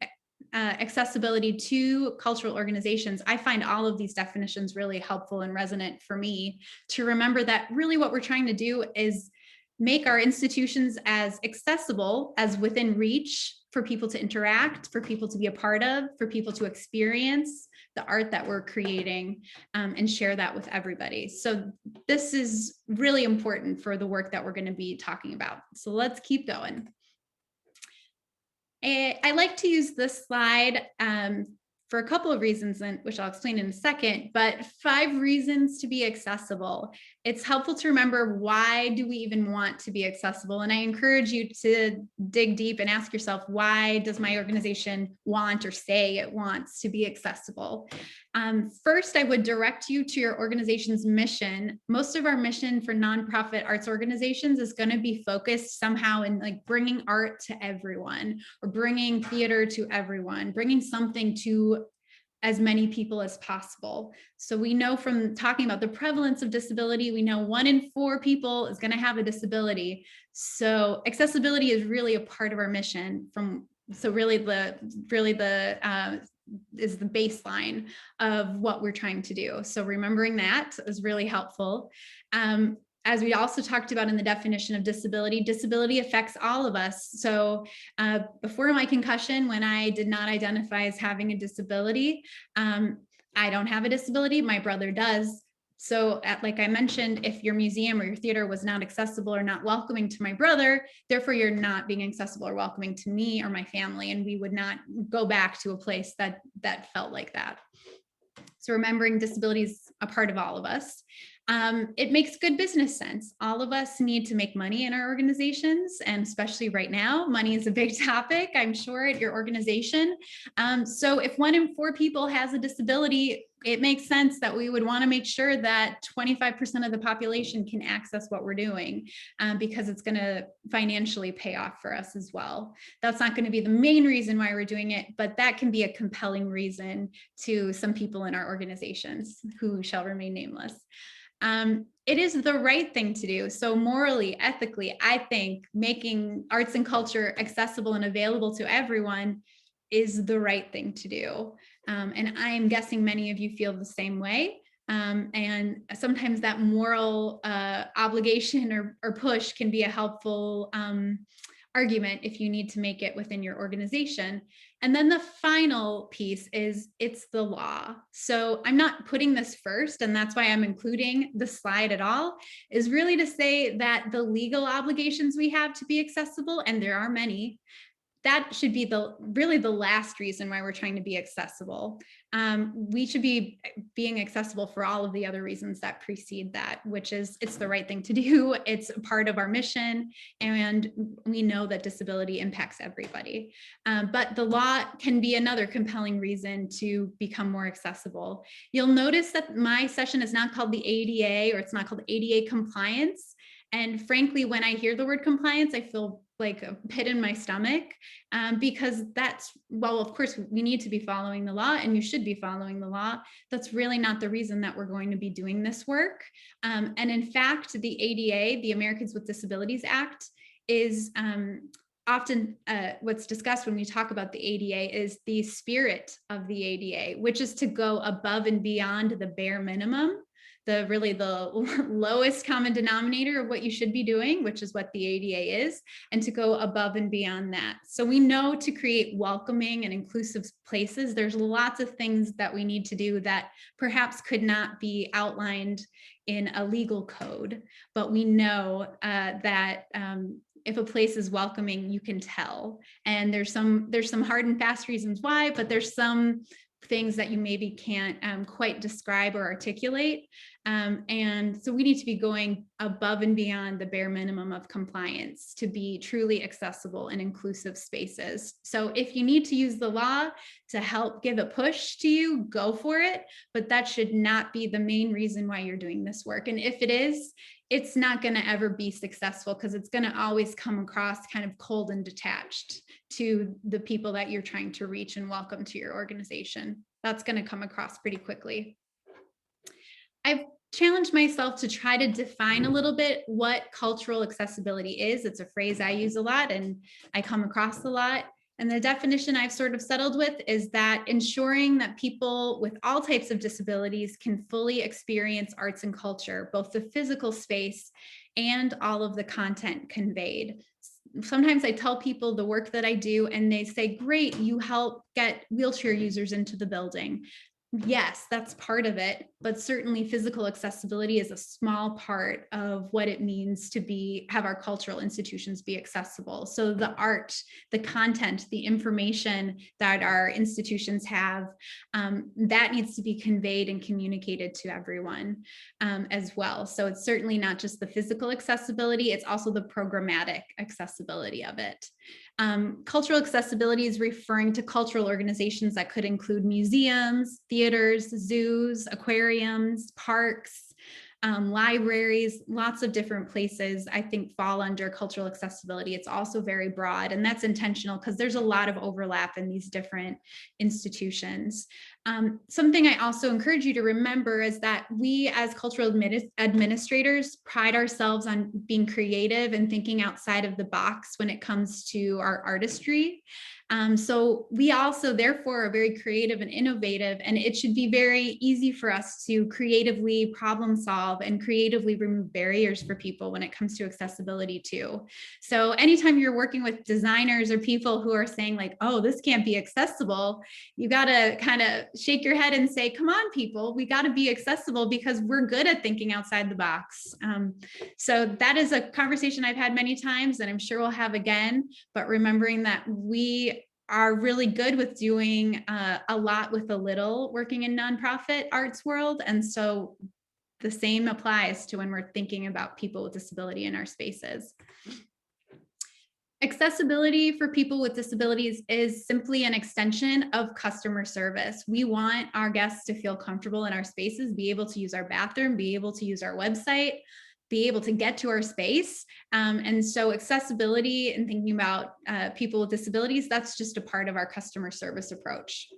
accessibility to cultural organizations, I find all of these definitions really helpful and resonant for me to remember that really what we're trying to do is make our institutions as accessible as within reach for people to interact, for people to be a part of, for people to experience the art that we're creating, and share that with everybody. So this is really important for the work that we're going to be talking about. So let's keep going. I like to use this slide for a couple of reasons, which I'll explain in a second, but 5 reasons to be accessible. It's helpful to remember, why do we even want to be accessible? And I encourage you to dig deep and ask yourself, why does my organization want or say it wants to be accessible? First, I would direct you to your organization's mission. Most of our mission for nonprofit arts organizations is going to be focused somehow in like bringing art to everyone, or bringing theater to everyone, bringing something to as many people as possible. So we know from talking about the prevalence of disability, we know 1 in 4 people is going to have a disability. So accessibility is really a part of our mission. So really the is the baseline of what we're trying to do. So remembering that is really helpful. As we also talked about in the definition of disability, disability affects all of us. So before my concussion, when I did not identify as having a disability, I don't have a disability, my brother does. So like I mentioned, if your museum or your theater was not accessible or not welcoming to my brother, therefore you're not being accessible or welcoming to me or my family, and we would not go back to a place that felt like that. So remembering disability is a part of all of us. It makes good business sense. All of us need to make money in our organizations, and especially right now, money is a big topic, I'm sure, at your organization. So if 1 in 4 people has a disability, it makes sense that we would want to make sure that 25% of the population can access what we're doing, because it's going to financially pay off for us as well. That's not going to be the main reason why we're doing it, but that can be a compelling reason to some people in our organizations who shall remain nameless. It is the right thing to do. So morally, ethically, I think making arts and culture accessible and available to everyone is the right thing to do. And I'm guessing many of you feel the same way. And sometimes that moral obligation or push can be a helpful argument if you need to make it within your organization. And then the final piece is it's the law. So I'm not putting this first, and that's why I'm including the slide at all, is really to say that the legal obligations we have to be accessible, and there are many, that should be really the last reason why we're trying to be accessible. We should be being accessible for all of the other reasons that precede that, which is it's the right thing to do. It's part of our mission, and we know that disability impacts everybody. But the law can be another compelling reason to become more accessible. You'll notice that my session is not called the ADA, or it's not called ADA compliance. And frankly, when I hear the word compliance, I feel like a pit in my stomach, because that's, well, of course, we need to be following the law, and you should be following the law. That's really not the reason that we're going to be doing this work. And in fact, the ADA, the Americans with Disabilities Act, is often what's discussed when we talk about the ADA is the spirit of the ADA, which is to go above and beyond the bare minimum, really the lowest common denominator of what you should be doing, which is what the ADA is, and to go above and beyond that. So we know to create welcoming and inclusive places, there's lots of things that we need to do that perhaps could not be outlined in a legal code, but we know that if a place is welcoming, you can tell. And there's some hard and fast reasons why, but there's some things that you maybe can't quite describe or articulate. And so we need to be going above and beyond the bare minimum of compliance to be truly accessible and inclusive spaces. So if you need to use the law to help give a push to you, go for it, but that should not be the main reason why you're doing this work. And if it is, it's not going to ever be successful, because it's going to always come across kind of cold and detached to the people that you're trying to reach and welcome to your organization. That's going to come across pretty quickly. I've challenged myself to try to define a little bit what cultural accessibility is. It's a phrase I use a lot and I come across a lot. And the definition I've sort of settled with is that ensuring that people with all types of disabilities can fully experience arts and culture, both the physical space and all of the content conveyed. Sometimes I tell people the work that I do and they say, great, you help get wheelchair users into the building. Yes, that's part of it, but certainly physical accessibility is a small part of what it means to have our cultural institutions be accessible. So the art, the content, the information that our institutions have, that needs to be conveyed and communicated to everyone as well. So it's certainly not just the physical accessibility, it's also the programmatic accessibility of it. Cultural accessibility is referring to cultural organizations that could include museums, theaters, zoos, aquariums, parks, libraries, lots of different places I think fall under cultural accessibility. It's also very broad, and that's intentional because there's a lot of overlap in these different institutions. Something I also encourage you to remember is that we as cultural administrators pride ourselves on being creative and thinking outside of the box when it comes to our artistry. So we also therefore are very creative and innovative, and it should be very easy for us to creatively problem solve and creatively remove barriers for people when it comes to accessibility too. So anytime you're working with designers or people who are saying like, oh, this can't be accessible, you got to kind of shake your head and say, come on, people, we got to be accessible because we're good at thinking outside the box. So that is a conversation I've had many times, and I'm sure we'll have again, but remembering that we are really good with doing a lot with a little working in nonprofit arts world. And so the same applies to when we're thinking about people with disability in our spaces. Accessibility for people with disabilities is simply an extension of customer service. We want our guests to feel comfortable in our spaces, be able to use our bathroom, be able to use our website, be able to get to our space. And so accessibility and thinking about people with disabilities, that's just a part of our customer service approach.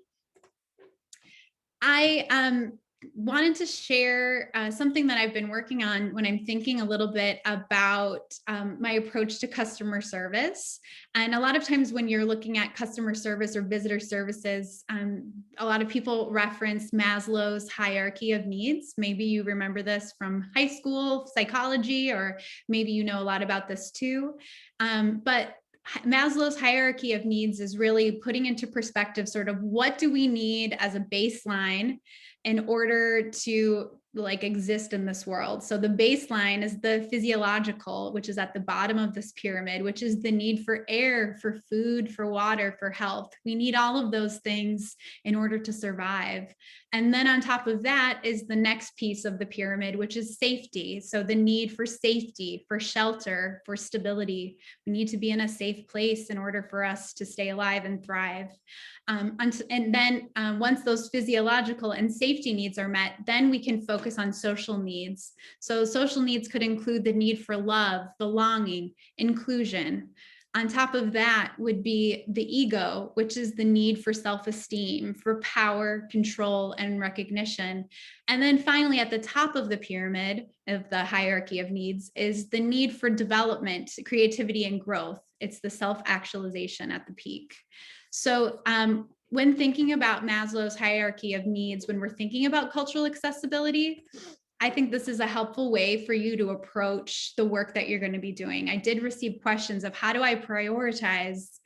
I wanted to share something that I've been working on when I'm thinking a little bit about my approach to customer service. And a lot of times when you're looking at customer service or visitor services, a lot of people reference Maslow's hierarchy of needs. Maybe you remember this from high school psychology, or maybe you know a lot about this too. But Maslow's hierarchy of needs is really putting into perspective sort of what do we need as a baseline in order to exist in this world. So the baseline is the physiological, which is at the bottom of this pyramid, which is the need for air, for food, for water, for health. We need all of those things in order to survive. And then on top of that is the next piece of the pyramid, which is safety. So the need for safety, for shelter, for stability. We need to be in a safe place in order for us to stay alive and thrive. And then once those physiological and safety needs are met, then we can focus on social needs. So social needs could include the need for love, belonging, inclusion. On top of that would be the ego, which is the need for self-esteem, for power, control, and recognition. And then finally, at the top of the pyramid of the hierarchy of needs is the need for development, creativity, and growth. It's the self-actualization at the peak. So when thinking about Maslow's hierarchy of needs, when we're thinking about cultural accessibility, I think this is a helpful way for you to approach the work that you're going to be doing. I did receive questions of how do I prioritize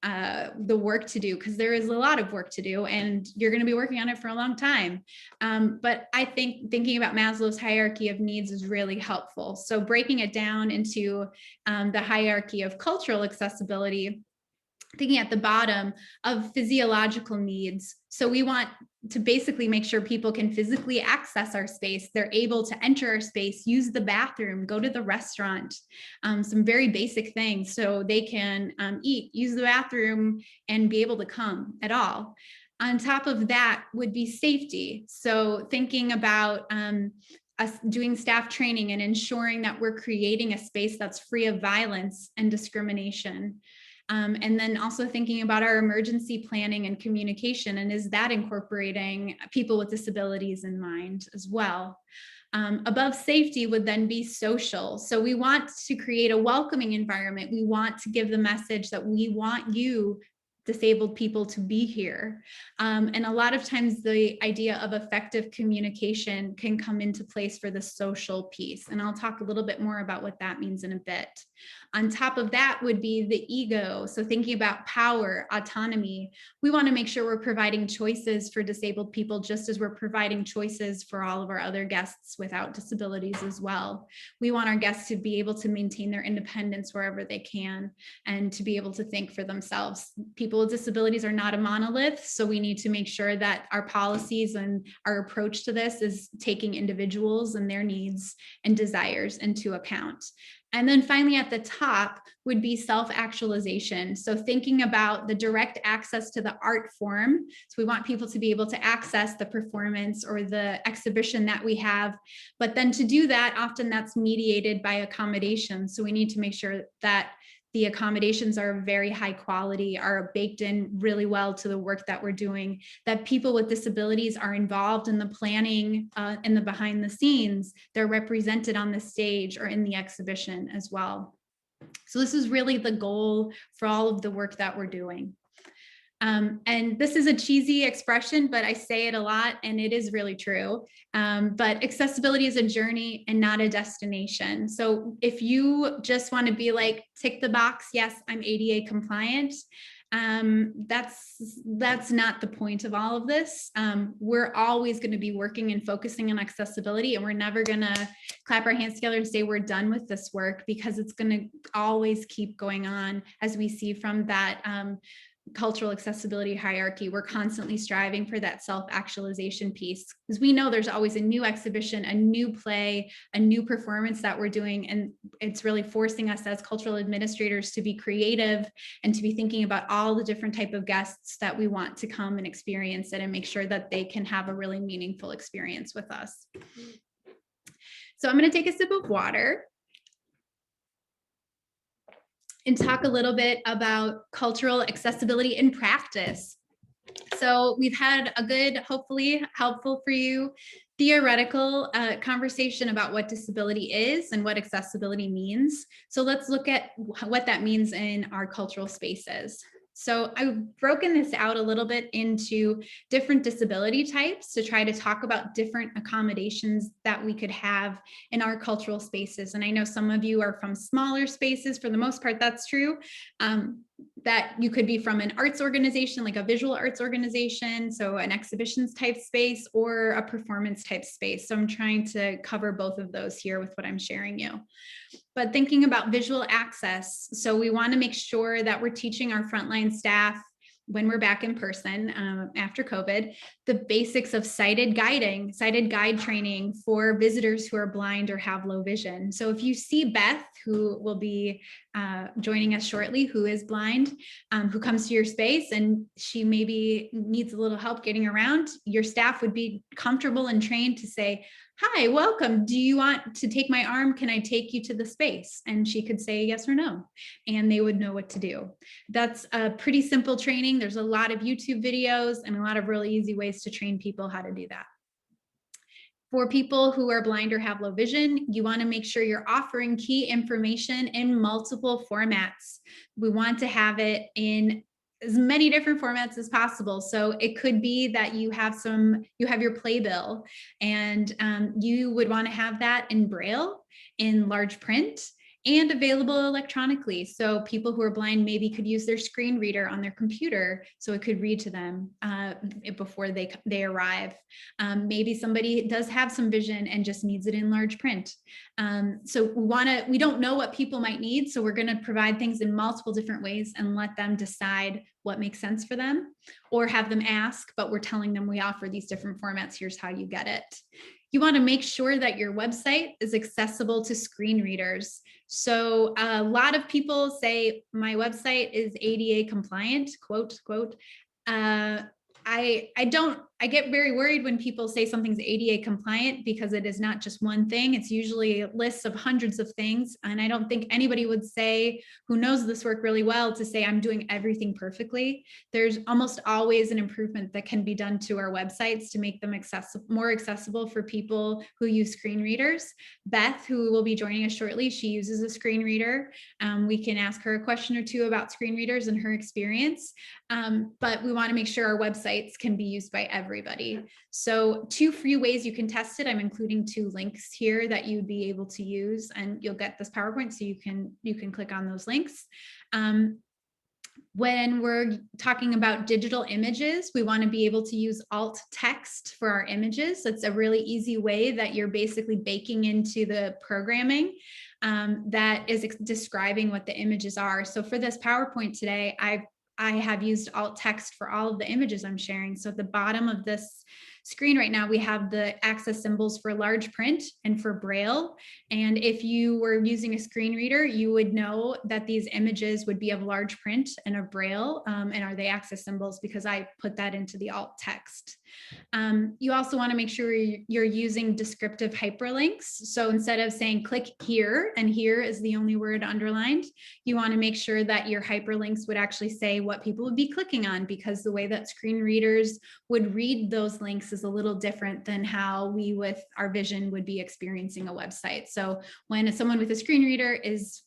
the work to do, because there is a lot of work to do and you're going to be working on it for a long time. But I think thinking about Maslow's hierarchy of needs is really helpful. So breaking it down into the hierarchy of cultural accessibility, thinking at the bottom of physiological needs. So we want to basically make sure people can physically access our space. They're able to enter our space, use the bathroom, go to the restaurant, some very basic things so they can eat, use the bathroom, and be able to come at all. On top of that would be safety. So thinking about us doing staff training and ensuring that we're creating a space that's free of violence and discrimination. And then also thinking about our emergency planning and communication, and is that incorporating people with disabilities in mind as well? Above safety would then be social. So we want to create a welcoming environment. We want to give the message that we want you, disabled people, to be here. And a lot of times the idea of effective communication can come into place for the social piece. And I'll talk a little bit more about what that means in a bit. On top of that would be the ego. So thinking about power, autonomy, we want to make sure we're providing choices for disabled people, just as we're providing choices for all of our other guests without disabilities as well. We want our guests to be able to maintain their independence wherever they can and to be able to think for themselves. People with disabilities are not a monolith, so we need to make sure that our policies and our approach to this is taking individuals and their needs and desires into account. And then finally at the top would be self-actualization. So thinking about the direct access to the art form. So we want people to be able to access the performance or the exhibition that we have, but then to do that, often that's mediated by accommodations. So we need to make sure that the accommodations are very high quality, are baked in really well to the work that we're doing, that people with disabilities are involved in the planning and the behind the scenes. They're represented on the stage or in the exhibition as well. So this is really the goal for all of the work that we're doing. And this is a cheesy expression, but I say it a lot and it is really true. But accessibility is a journey and not a destination. So if you just want to be like, tick the box, yes, I'm ADA compliant, that's not the point of all of this. We're always going to be working and focusing on accessibility, and we're never going to clap our hands together and say we're done with this work, because it's going to always keep going on, as we see from that cultural accessibility hierarchy, we're constantly striving for that self-actualization piece, because we know there's always a new exhibition, a new play, a new performance that we're doing. And it's really forcing us as cultural administrators to be creative and to be thinking about all the different type of guests that we want to come and experience it and make sure that they can have a really meaningful experience with us. So I'm going to take a sip of water and talk a little bit about cultural accessibility in practice. So we've had a good, hopefully helpful for you, theoretical conversation about what disability is and what accessibility means. So let's look at what that means in our cultural spaces. So I've broken this out a little bit into different disability types to try to talk about different accommodations that we could have in our cultural spaces. And I know some of you are from smaller spaces. For the most part, that's true. That you could be from an arts organization, like a visual arts organization, so an exhibitions type space, or a performance type space. So I'm trying to cover both of those here with what I'm sharing you. But thinking about visual access, so we want to make sure that we're teaching our frontline staff when we're back in person after COVID, the basics of sighted guide training for visitors who are blind or have low vision. So if you see Beth, who will be joining us shortly, who is blind, who comes to your space and she maybe needs a little help getting around, your staff would be comfortable and trained to say, "Hi, welcome. Do you want to take my arm? Can I take you to the space?" And she could say yes or no, and they would know what to do. That's a pretty simple training. There's a lot of YouTube videos and a lot of really easy ways to train people how to do that. For people who are blind or have low vision, you want to make sure you're offering key information in multiple formats. We want to have it in as many different formats as possible. So it could be that you have your playbill, and you would want to have that in Braille, in large print, and available electronically. So people who are blind maybe could use their screen reader on their computer so it could read to them before they arrive. Maybe somebody does have some vision and just needs it in large print. So we don't know what people might need, so we're going to provide things in multiple different ways and let them decide what makes sense for them, or have them ask, but we're telling them we offer these different formats. Here's how you get it. You want to make sure that your website is accessible to screen readers. So a lot of people say my website is ADA compliant, quote, quote. I get very worried when people say something's ADA compliant, because it is not just one thing. It's usually lists of hundreds of things. And I don't think anybody would say, who knows this work really well, to say I'm doing everything perfectly. There's almost always an improvement that can be done to our websites to make them more accessible for people who use screen readers. Beth, who will be joining us shortly, she uses a screen reader. We can ask her a question or two about screen readers and her experience. But we want to make sure our websites can be used by everybody. So 2 free ways you can test it. I'm including 2 links here that you'd be able to use, and you'll get this PowerPoint, so you can click on those links. When we're talking about digital images, we want to be able to use alt text for our images. That's a really easy way that you're basically baking into the programming that is describing what the images are. So for this PowerPoint today, I have used alt text for all of the images I'm sharing. So at the bottom of this screen right now, we have the access symbols for large print and for Braille. And if you were using a screen reader, you would know that these images would be of large print and of Braille, and are they access symbols, because I put that into the alt text. You also want to make sure you're using descriptive hyperlinks. So instead of saying click here, and here is the only word underlined, you want to make sure that your hyperlinks would actually say what people would be clicking on, because the way that screen readers would read those links is a little different than how we with our vision would be experiencing a website. So when someone with a screen reader is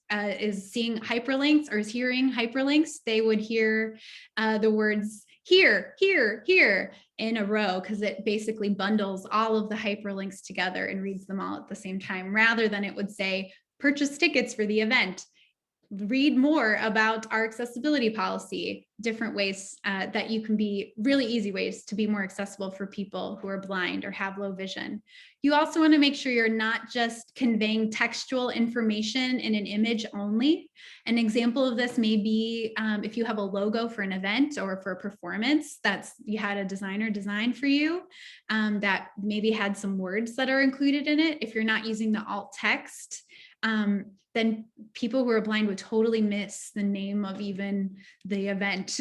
seeing hyperlinks or is hearing hyperlinks, they would hear the words here, here, here in a row, because it basically bundles all of the hyperlinks together and reads them all at the same time, rather than it would say purchase tickets for the event. read more about our accessibility policy, different ways that you can be really easy ways to be more accessible for people who are blind or have low vision. You also want to make sure you're not just conveying textual information in an image only. An example of this may be if you have a logo for an event or for a performance that's you had a designer design for you that maybe had some words that are included in it. If you're not using the alt text, then people who are blind would totally miss the name of even the event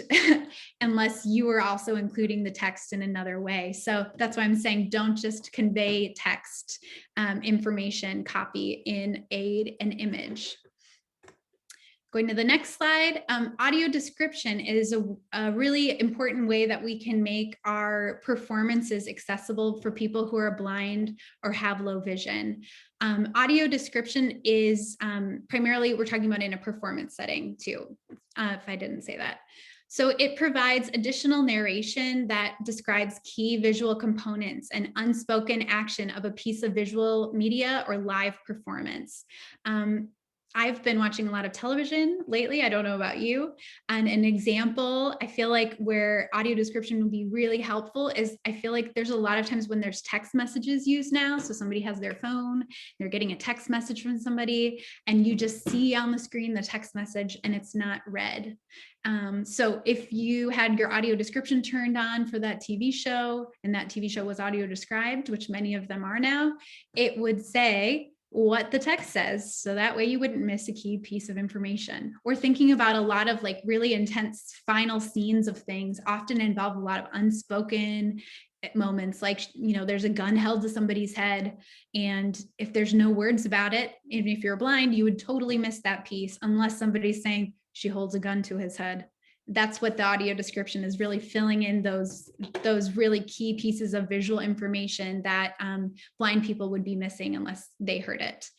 unless you are also including the text in another way. So that's why I'm saying don't just convey text information copy in an image. Going to the next slide, audio description is a really important way that we can make our performances accessible for people who are blind or have low vision. Audio description is primarily, we're talking about in a performance setting too, if I didn't say that. So it provides additional narration that describes key visual components and unspoken action of a piece of visual media or live performance. I've been watching a lot of television lately. I don't know about you. And an example, I feel like where audio description would be really helpful is I feel like there's a lot of times when there's text messages used now. So somebody has their phone, they're getting a text message from somebody, and you just see on the screen the text message and it's not read. So if you had your audio description turned on for that TV show and that TV show was audio described, which many of them are now, it would say what the text says. So that way you wouldn't miss a key piece of information. Or thinking about a lot of like really intense final scenes of things often involve a lot of unspoken moments, like, you know, there's a gun held to somebody's head. And if there's no words about it, even if you're blind, you would totally miss that piece unless somebody's saying she holds a gun to his head. That's what the audio description is, really filling in those really key pieces of visual information that blind people would be missing unless they heard it.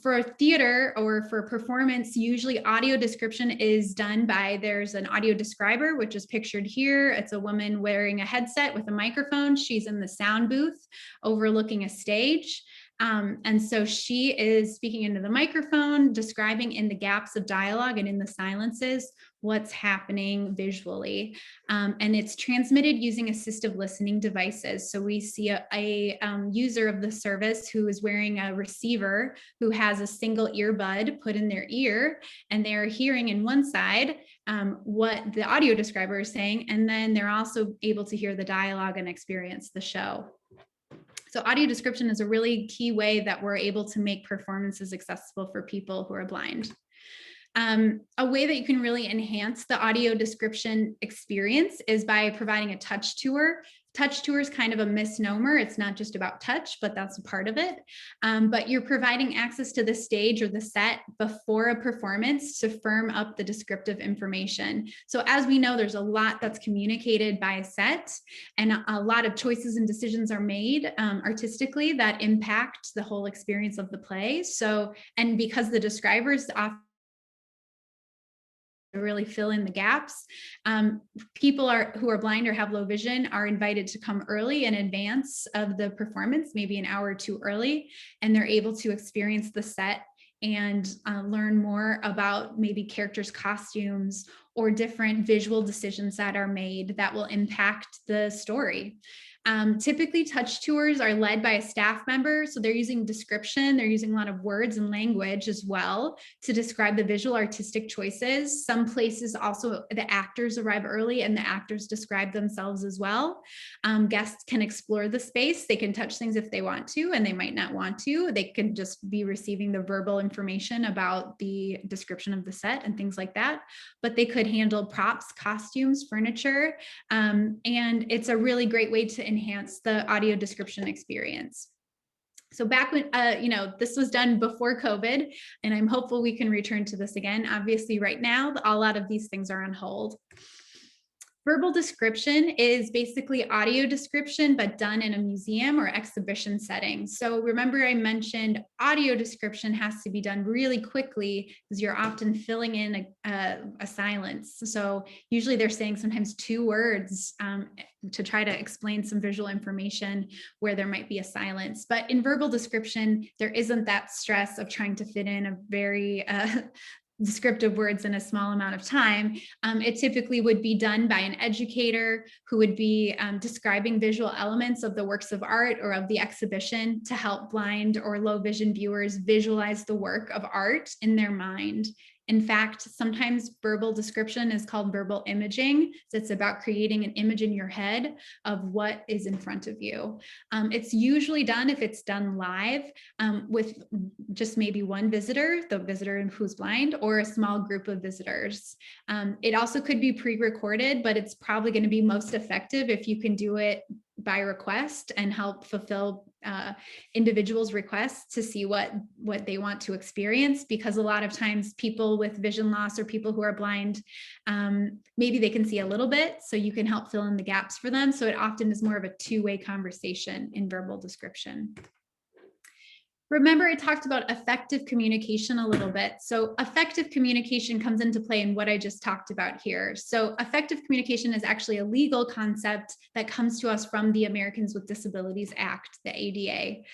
For a theater or for performance, usually audio description is done by, there's an audio describer, which is pictured here. It's a woman wearing a headset with a microphone. She's in the sound booth overlooking a stage. And so she is speaking into the microphone, describing in the gaps of dialogue and in the silences what's happening visually. And it's transmitted using assistive listening devices. So we see a user of the service who is wearing a receiver who has a single earbud put in their ear, and they're hearing in one side what the audio describer is saying, and then they're also able to hear the dialogue and experience the show. So audio description is a really key way that we're able to make performances accessible for people who are blind. A way that you can really enhance the audio description experience is by providing a touch tour. Touch tour is kind of a misnomer. It's not just about touch, but that's a part of it. But you're providing access to the stage or the set before a performance to firm up the descriptive information. So as we know, there's a lot that's communicated by a set, and a lot of choices and decisions are made artistically that impact the whole experience of the play. So, and because the describers often really fill in the gaps. People who are blind or have low vision are invited to come early in advance of the performance, maybe an hour or two early, and they're able to experience the set and learn more about maybe characters' costumes or different visual decisions that are made that will impact the story. Typically, touch tours are led by a staff member, so they're using description, they're using a lot of words and language as well to describe the visual artistic choices. Some places also, the actors arrive early and the actors describe themselves as well. Guests can explore the space, they can touch things if they want to, and they might not want to. They can just be receiving the verbal information about the description of the set and things like that, but they could handle props, costumes, furniture, and it's a really great way to enhance the audio description experience. So back when, this was done before COVID, and I'm hopeful we can return to this again. Obviously right now, a lot of these things are on hold. Verbal description is basically audio description, but done in a museum or exhibition setting. So remember I mentioned audio description has to be done really quickly because you're often filling in a silence. So usually they're saying sometimes 2 words to try to explain some visual information where there might be a silence. But in verbal description, there isn't that stress of trying to fit in a very descriptive words in a small amount of time. It typically would be done by an educator who would be describing visual elements of the works of art or of the exhibition to help blind or low vision viewers visualize the work of art in their mind. In fact, sometimes verbal description is called verbal imaging. So it's about creating an image in your head of what is in front of you. It's usually done, if it's done live, with just maybe one visitor, the visitor who's blind, or a small group of visitors. It also could be pre-recorded, but it's probably going to be most effective if you can do it by request and help fulfill individuals' requests to see what they want to experience, because a lot of times people with vision loss or people who are blind, maybe they can see a little bit, so you can help fill in the gaps for them. So it often is more of a two-way conversation in verbal description. Remember, I talked about effective communication a little bit. So effective communication comes into play in what I just talked about here. So effective communication is actually a legal concept that comes to us from the Americans with Disabilities Act, the ADA.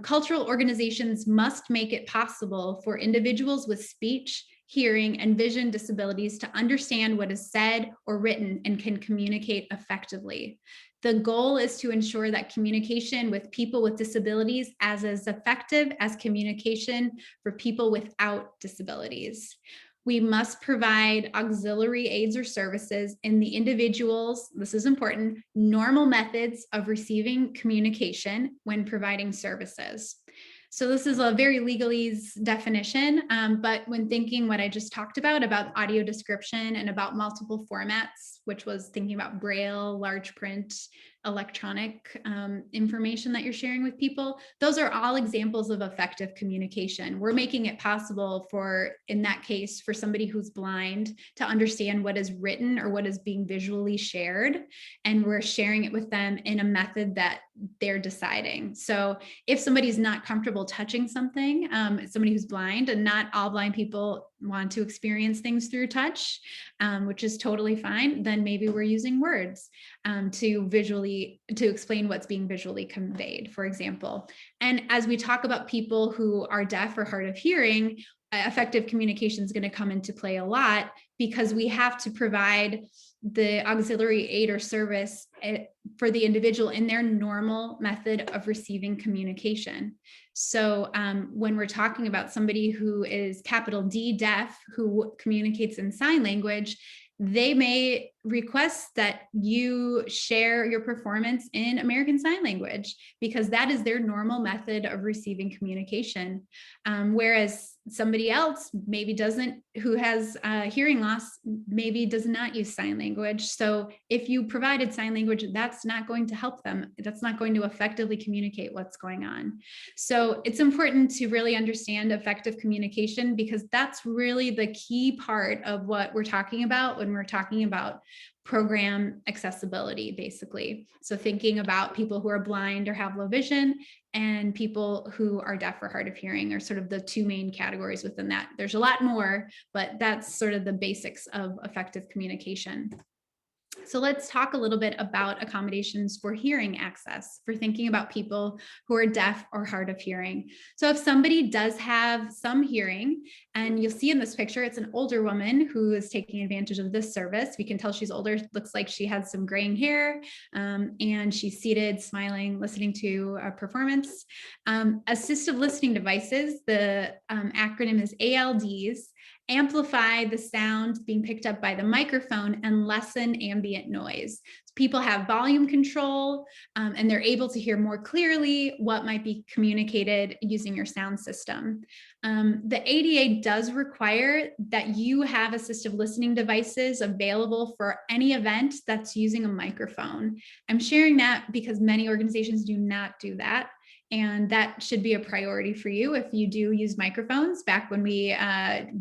Cultural organizations must make it possible for individuals with speech, hearing, and vision disabilities to understand what is said or written and can communicate effectively. The goal is to ensure that communication with people with disabilities is as effective as communication for people without disabilities. We must provide auxiliary aids or services in the individual's, this is important, normal methods of receiving communication when providing services. So this is a very legalese definition, but when thinking what I just talked about audio description and about multiple formats, which was thinking about Braille, large print, electronic information that you're sharing with people, those are all examples of effective communication. We're making it possible for, in that case, for somebody who's blind to understand what is written or what is being visually shared, and we're sharing it with them in a method that they're deciding. So if somebody's not comfortable touching something, somebody who's blind, and not all blind people want to experience things through touch, which is totally fine, then maybe we're using words to explain what's being visually conveyed, for example. And as we talk about people who are deaf or hard of hearing, effective communication is going to come into play a lot, because we have to provide the auxiliary aid or service for the individual in their normal method of receiving communication. So when we're talking about somebody who is capital D deaf, who communicates in sign language, they may request that you share your performance in American Sign Language, because that is their normal method of receiving communication. Whereas somebody else maybe doesn't, who has hearing loss, maybe does not use sign language. So if you provided sign language, that's not going to help them. That's not going to effectively communicate what's going on. So it's important to really understand effective communication, because that's really the key part of what we're talking about when we're talking about program accessibility, basically. So thinking about people who are blind or have low vision, and people who are deaf or hard of hearing are sort of the two main categories within that. There's a lot more, but that's sort of the basics of effective communication. So let's talk a little bit about accommodations for hearing access, for thinking about people who are deaf or hard of hearing. So if somebody does have some hearing, and you'll see in this picture, it's an older woman who is taking advantage of this service. We can tell she's older, looks like she has some graying hair, and she's seated, smiling, listening to a performance. Assistive listening devices, the acronym is ALDs, amplify the sound being picked up by the microphone and lessen ambient noise. So people have volume control, and they're able to hear more clearly what might be communicated using your sound system. The ADA does require that you have assistive listening devices available for any event that's using a microphone. I'm sharing that because many organizations do not do that. And that should be a priority for you if you do use microphones, back when we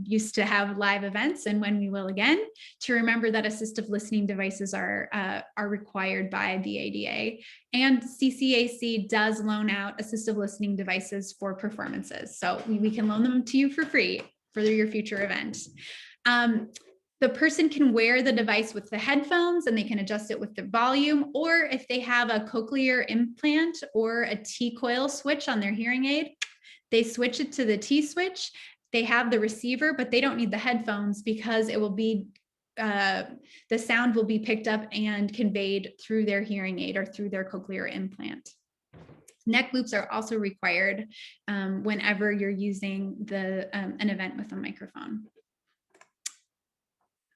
used to have live events, and when we will again, to remember that assistive listening devices are required by the ADA. And CCAC does loan out assistive listening devices for performances. So we can loan them to you for free for your future event. The person can wear the device with the headphones, and they can adjust it with the volume, or if they have a cochlear implant or a T-coil switch on their hearing aid, they switch it to the T switch, they have the receiver, but they don't need the headphones because it will be the sound will be picked up and conveyed through their hearing aid or through their cochlear implant. Neck loops are also required whenever you're using an event with a microphone.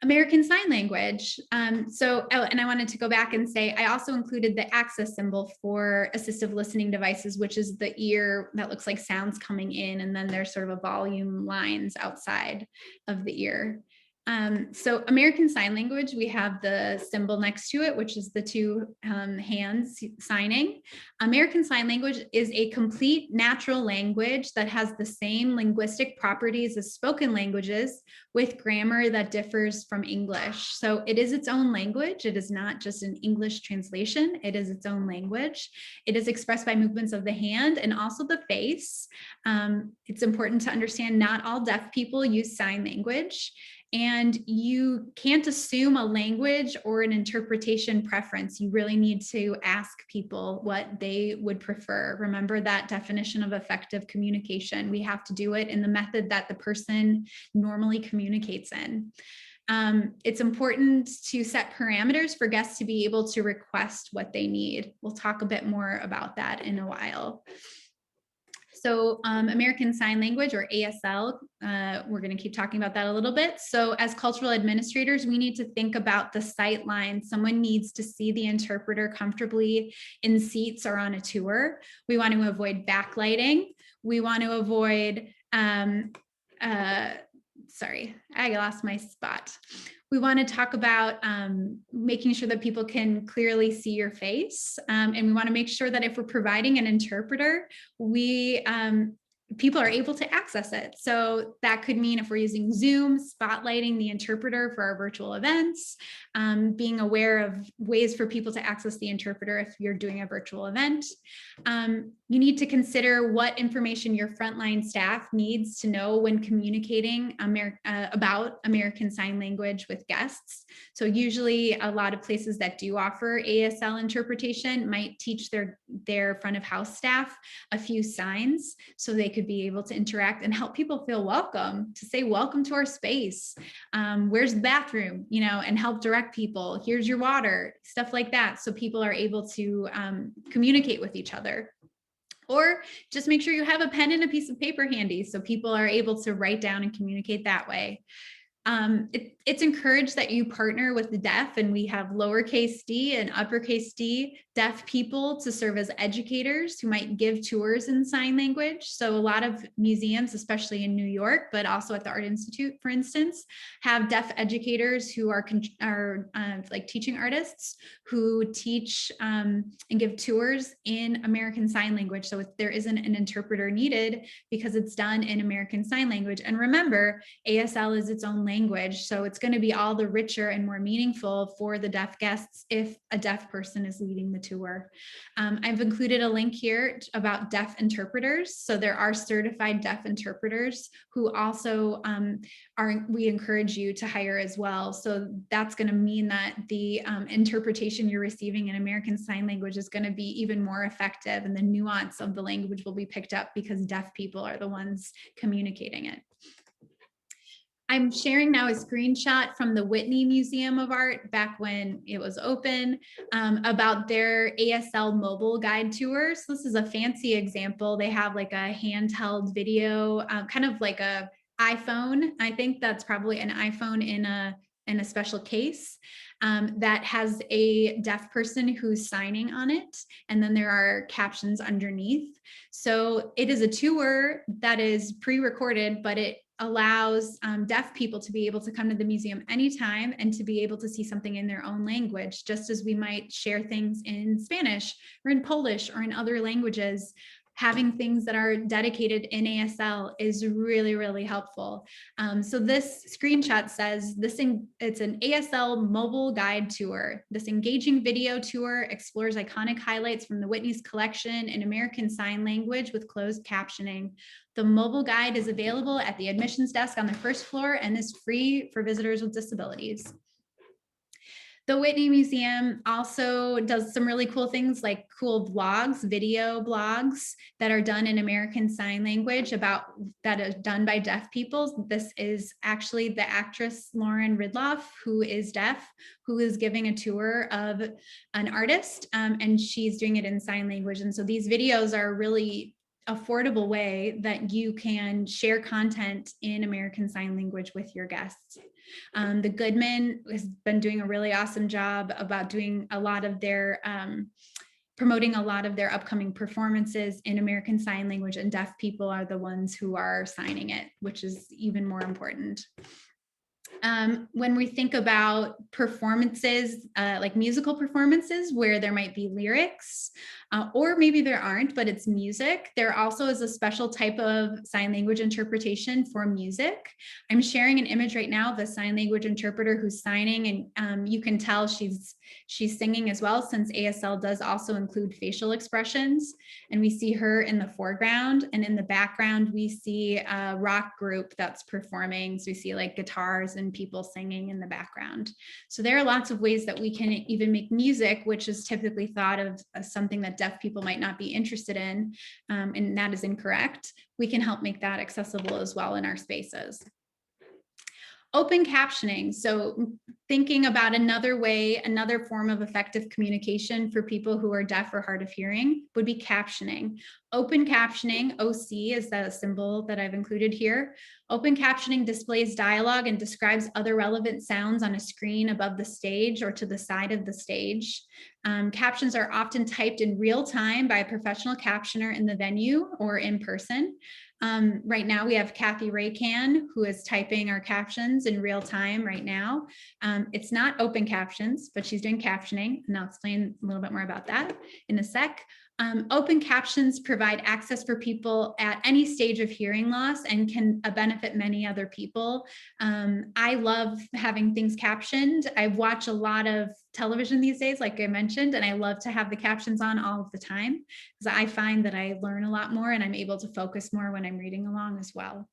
American Sign Language. And I wanted to go back and say, I also included the access symbol for assistive listening devices, which is the ear that looks like sounds coming in, and then there's sort of a volume lines outside of the ear. So American Sign Language, we have the symbol next to it, which is the two hands signing. American Sign Language is a complete natural language that has the same linguistic properties as spoken languages, with grammar that differs from English. So it is its own language. It is not just an English translation. It is its own language. It is expressed by movements of the hand and also the face. It's important to understand not all deaf people use sign language. And you can't assume a language or an interpretation preference. You really need to ask people what they would prefer. Remember that definition of effective communication. We have to do it in the method that the person normally communicates in. It's important to set parameters for guests to be able to request what they need. We'll talk a bit more about that in a while. So American Sign Language, or ASL, we're going to keep talking about that a little bit. So as cultural administrators, we need to think about the sight line. Someone needs to see the interpreter comfortably in seats or on a tour. We want to avoid backlighting. We want to avoid, sorry, I lost my spot. We want to talk about making sure that people can clearly see your face. And we want to make sure that if we're providing an interpreter, people are able to access it. So that could mean if we're using Zoom, spotlighting the interpreter for our virtual events, being aware of ways for people to access the interpreter if you're doing a virtual event. You need to consider what information your frontline staff needs to know when communicating about American Sign Language with guests. So usually a lot of places that do offer ASL interpretation might teach their front of house staff a few signs so they could be able to interact and help people feel welcome, to say, welcome to our space. Where's the bathroom, and help direct people. Here's your water, stuff like that. So people are able to communicate with each other. Or just make sure you have a pen and a piece of paper handy so people are able to write down and communicate that way. It's encouraged that you partner with the deaf, and we have lowercase d and uppercase d deaf people to serve as educators who might give tours in sign language. So a lot of museums, especially in New York, but also at the Art Institute, for instance, have deaf educators who are like teaching artists who teach and give tours in American Sign Language. So there isn't an interpreter needed because it's done in American Sign Language. And remember, ASL is its own language, so it's going to be all the richer and more meaningful for the deaf guests if a deaf person is leading the tour. I've included a link here about deaf interpreters. So there are certified deaf interpreters who also we encourage you to hire as well. So that's going to mean that the interpretation you're receiving in American Sign Language is going to be even more effective, and the nuance of the language will be picked up because deaf people are the ones communicating it. I'm sharing now a screenshot from the Whitney Museum of Art back when it was open about their ASL mobile guide tour. So this is a fancy example. They have like a handheld video, kind of like a iPhone. I think that's probably an iPhone in a special case that has a deaf person who's signing on it. And then there are captions underneath. So it is a tour that is pre-recorded, but it allows deaf people to be able to come to the museum anytime and to be able to see something in their own language, just as we might share things in Spanish or in Polish or in other languages. Having things that are dedicated in ASL is really, really helpful. So this screenshot says it's an ASL mobile guide tour. This engaging video tour explores iconic highlights from the Whitney's collection in American Sign Language with closed captioning. The mobile guide is available at the admissions desk on the first floor and is free for visitors with disabilities. The Whitney Museum also does some really cool things like cool vlogs, video blogs that are done in American Sign Language that are done by deaf people. This is actually the actress Lauren Ridloff, who is deaf, who is giving a tour of an artist, and she's doing it in sign language. And so these videos are really affordable way that you can share content in American Sign Language with your guests. The Goodman has been doing a really awesome job about doing a lot of their promoting a lot of their upcoming performances in American Sign Language, and deaf people are the ones who are signing it, which is even more important. When we think about performances, like musical performances where there might be lyrics, or maybe there aren't, but it's music, there also is a special type of sign language interpretation for music. I'm sharing an image right now of a sign language interpreter who's signing, and you can tell she's singing as well, since ASL does also include facial expressions. And we see her in the foreground, and in the background, we see a rock group that's performing. So we see like guitars and people singing in the background. So there are lots of ways that we can even make music, which is typically thought of as something that deaf people might not be interested in, and that is incorrect. We can help make that accessible as well in our spaces. Open captioning. So thinking about another way, another form of effective communication for people who are deaf or hard of hearing would be captioning. Open captioning, OC is the symbol that I've included here. Open captioning displays dialogue and describes other relevant sounds on a screen above the stage or to the side of the stage. Captions are often typed in real time by a professional captioner in the venue or in person. Right now we have Kathy Raycan, who is typing our captions in real time right now. It's not open captions, but she's doing captioning, and I'll explain a little bit more about that in a sec. Open captions provide access for people at any stage of hearing loss and can benefit many other people. I love having things captioned. I watch a lot of television these days, like I mentioned, and I love to have the captions on all of the time because I find that I learn a lot more and I'm able to focus more when I'm reading along as well.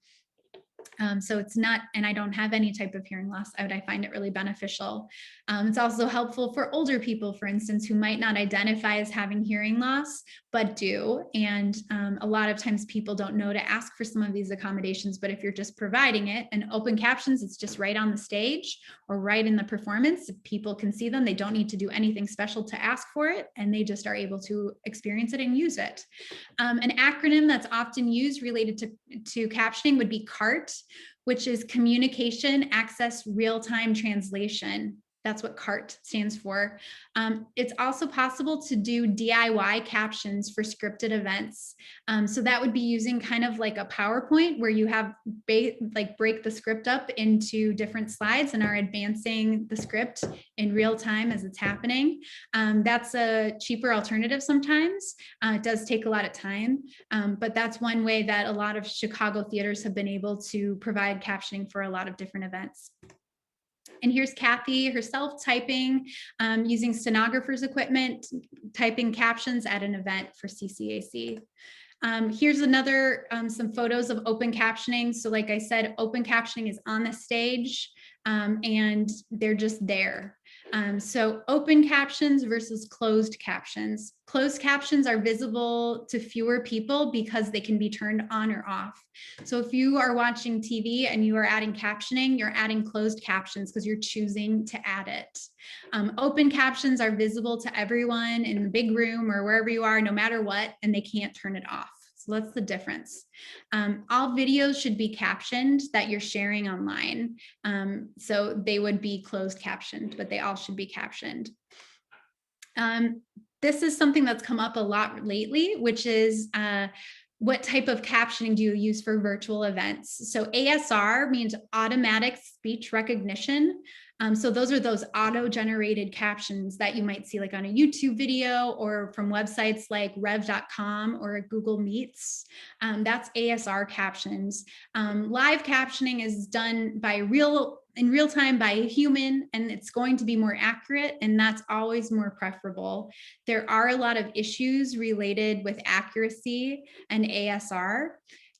So it's not, and I don't have any type of hearing loss, I find it really beneficial. It's also helpful for older people, for instance, who might not identify as having hearing loss, but do. And a lot of times people don't know to ask for some of these accommodations, but if you're just providing it and open captions, it's just right on the stage or right in the performance, people can see them. They don't need to do anything special to ask for it, and they just are able to experience it and use it. An acronym that's often used related to captioning would be CART, which is Communication Access Real-Time Translation. That's what CART stands for. It's also possible to do DIY captions for scripted events. So that would be using kind of like a PowerPoint where you have break the script up into different slides and are advancing the script in real time as it's happening. That's a cheaper alternative sometimes. It does take a lot of time, but that's one way that a lot of Chicago theaters have been able to provide captioning for a lot of different events. And here's Kathy herself typing, using stenographer's equipment, typing captions at an event for CCAC. Here's another, some photos of open captioning. So like I said, open captioning is on the stage and they're just there. So open captions versus closed captions. Closed captions are visible to fewer people because they can be turned on or off. So if you are watching TV and you are adding captioning, you're adding closed captions because you're choosing to add it. Open captions are visible to everyone in the big room or wherever you are, no matter what, and they can't turn it off. So that's the difference. All videos should be captioned that you're sharing online. So they would be closed captioned, but they all should be captioned. This is something that's come up a lot lately, which is what type of captioning do you use for virtual events? So ASR means automatic speech recognition. So those are those auto-generated captions that you might see like on a YouTube video or from websites like rev.com or Google Meets. That's ASR captions. Live captioning is done by in real time by a human, and it's going to be more accurate, and that's always more preferable. There are a lot of issues related with accuracy and ASR.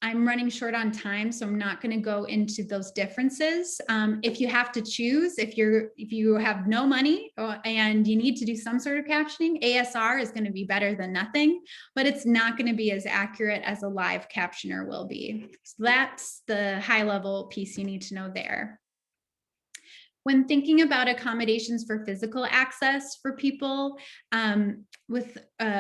I'm running short on time, so I'm not going to go into those differences. If you have to choose, if you have no money and you need to do some sort of captioning, ASR is going to be better than nothing, but it's not going to be as accurate as a live captioner will be. So that's the high level piece you need to know there. When thinking about accommodations for physical access for people with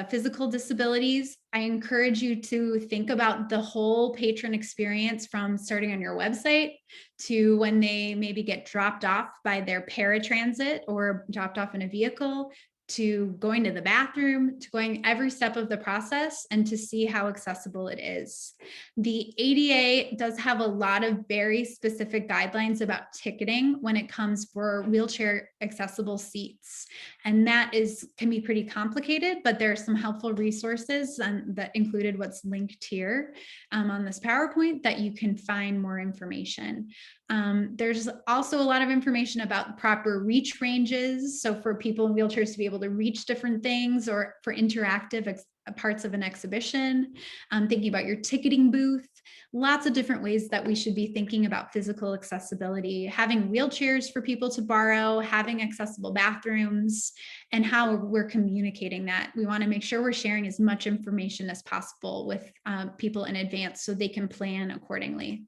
physical disabilities, I encourage you to think about the whole patron experience, from starting on your website to when they maybe get dropped off by their paratransit or dropped off in a vehicle, to going to the bathroom, to going every step of the process, and to see how accessible it is. The ADA does have a lot of very specific guidelines about ticketing when it comes for wheelchair accessible seats. And that can be pretty complicated, but there are some helpful resources that included what's linked here on this PowerPoint that you can find more information. There's also a lot of information about proper reach ranges. So for people in wheelchairs to be able to reach different things, or for interactive parts of an exhibition, thinking about your ticketing booth, lots of different ways that we should be thinking about physical accessibility, having wheelchairs for people to borrow, having accessible bathrooms, and how we're communicating that. We want to make sure we're sharing as much information as possible with people in advance so they can plan accordingly.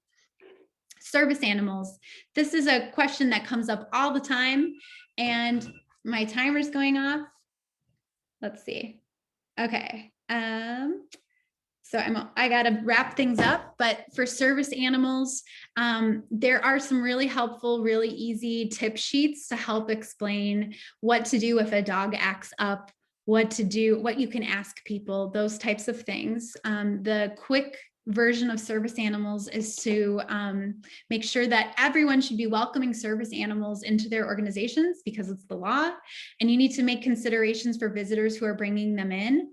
Service animals. This is a question that comes up all the time, and my timer's going off. Let's see. Okay. So I got to wrap things up, but for service animals, there are some really helpful, really easy tip sheets to help explain what to do if a dog acts up, what to do, what you can ask people, those types of things. The quick version of service animals is to make sure that everyone should be welcoming service animals into their organizations because it's the law, and you need to make considerations for visitors who are bringing them in.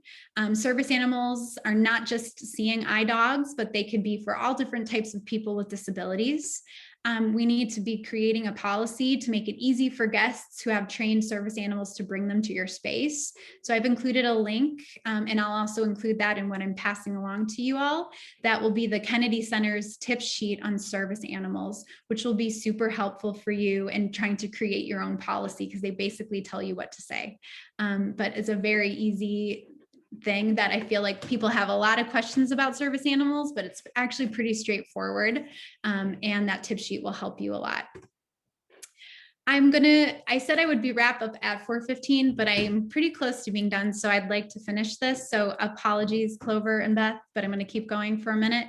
Service animals are not just seeing eye dogs, but they could be for all different types of people with disabilities. We need to be creating a policy to make it easy for guests who have trained service animals to bring them to your space. So I've included a link, and I'll also include that in what I'm passing along to you all. That will be the Kennedy Center's tip sheet on service animals, which will be super helpful for you in trying to create your own policy, because they basically tell you what to say. But it's a very easy thing that I feel like people have a lot of questions about service animals, but it's actually pretty straightforward. And that tip sheet will help you a lot. I said I would be wrap up at 4:15, but I am pretty close to being done. So I'd like to finish this. So apologies, Clover and Beth, but I'm going to keep going for a minute.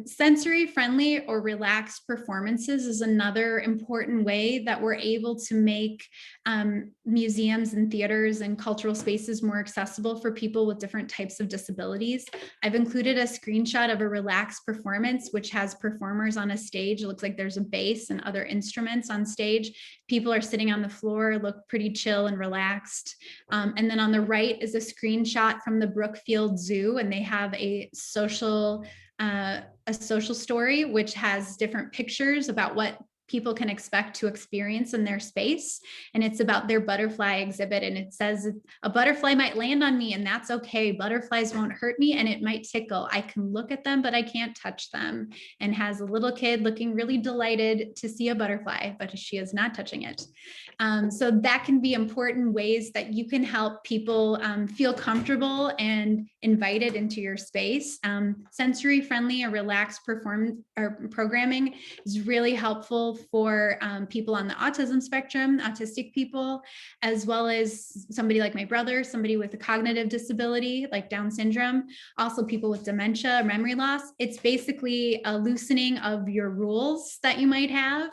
Sensory friendly or relaxed performances is another important way that we're able to make museums and theaters and cultural spaces more accessible for people with different types of disabilities. I've included a screenshot of a relaxed performance, which has performers on a stage. It looks like there's a bass and other instruments on stage. People are sitting on the floor, look pretty chill and relaxed. And then on the right is a screenshot from the Brookfield Zoo, and they have a social story, which has different pictures about what people can expect to experience in their space. And it's about their butterfly exhibit. And it says, a butterfly might land on me and that's okay. Butterflies won't hurt me and it might tickle. I can look at them, but I can't touch them. And has a little kid looking really delighted to see a butterfly, but she is not touching it. So that can be important ways that you can help people feel comfortable and invited into your space. Sensory friendly or relaxed programming is really helpful for people on the autism spectrum, autistic people, as well as somebody like my brother, somebody with a cognitive disability like Down syndrome, also people with dementia, memory loss. It's basically a loosening of your rules that you might have,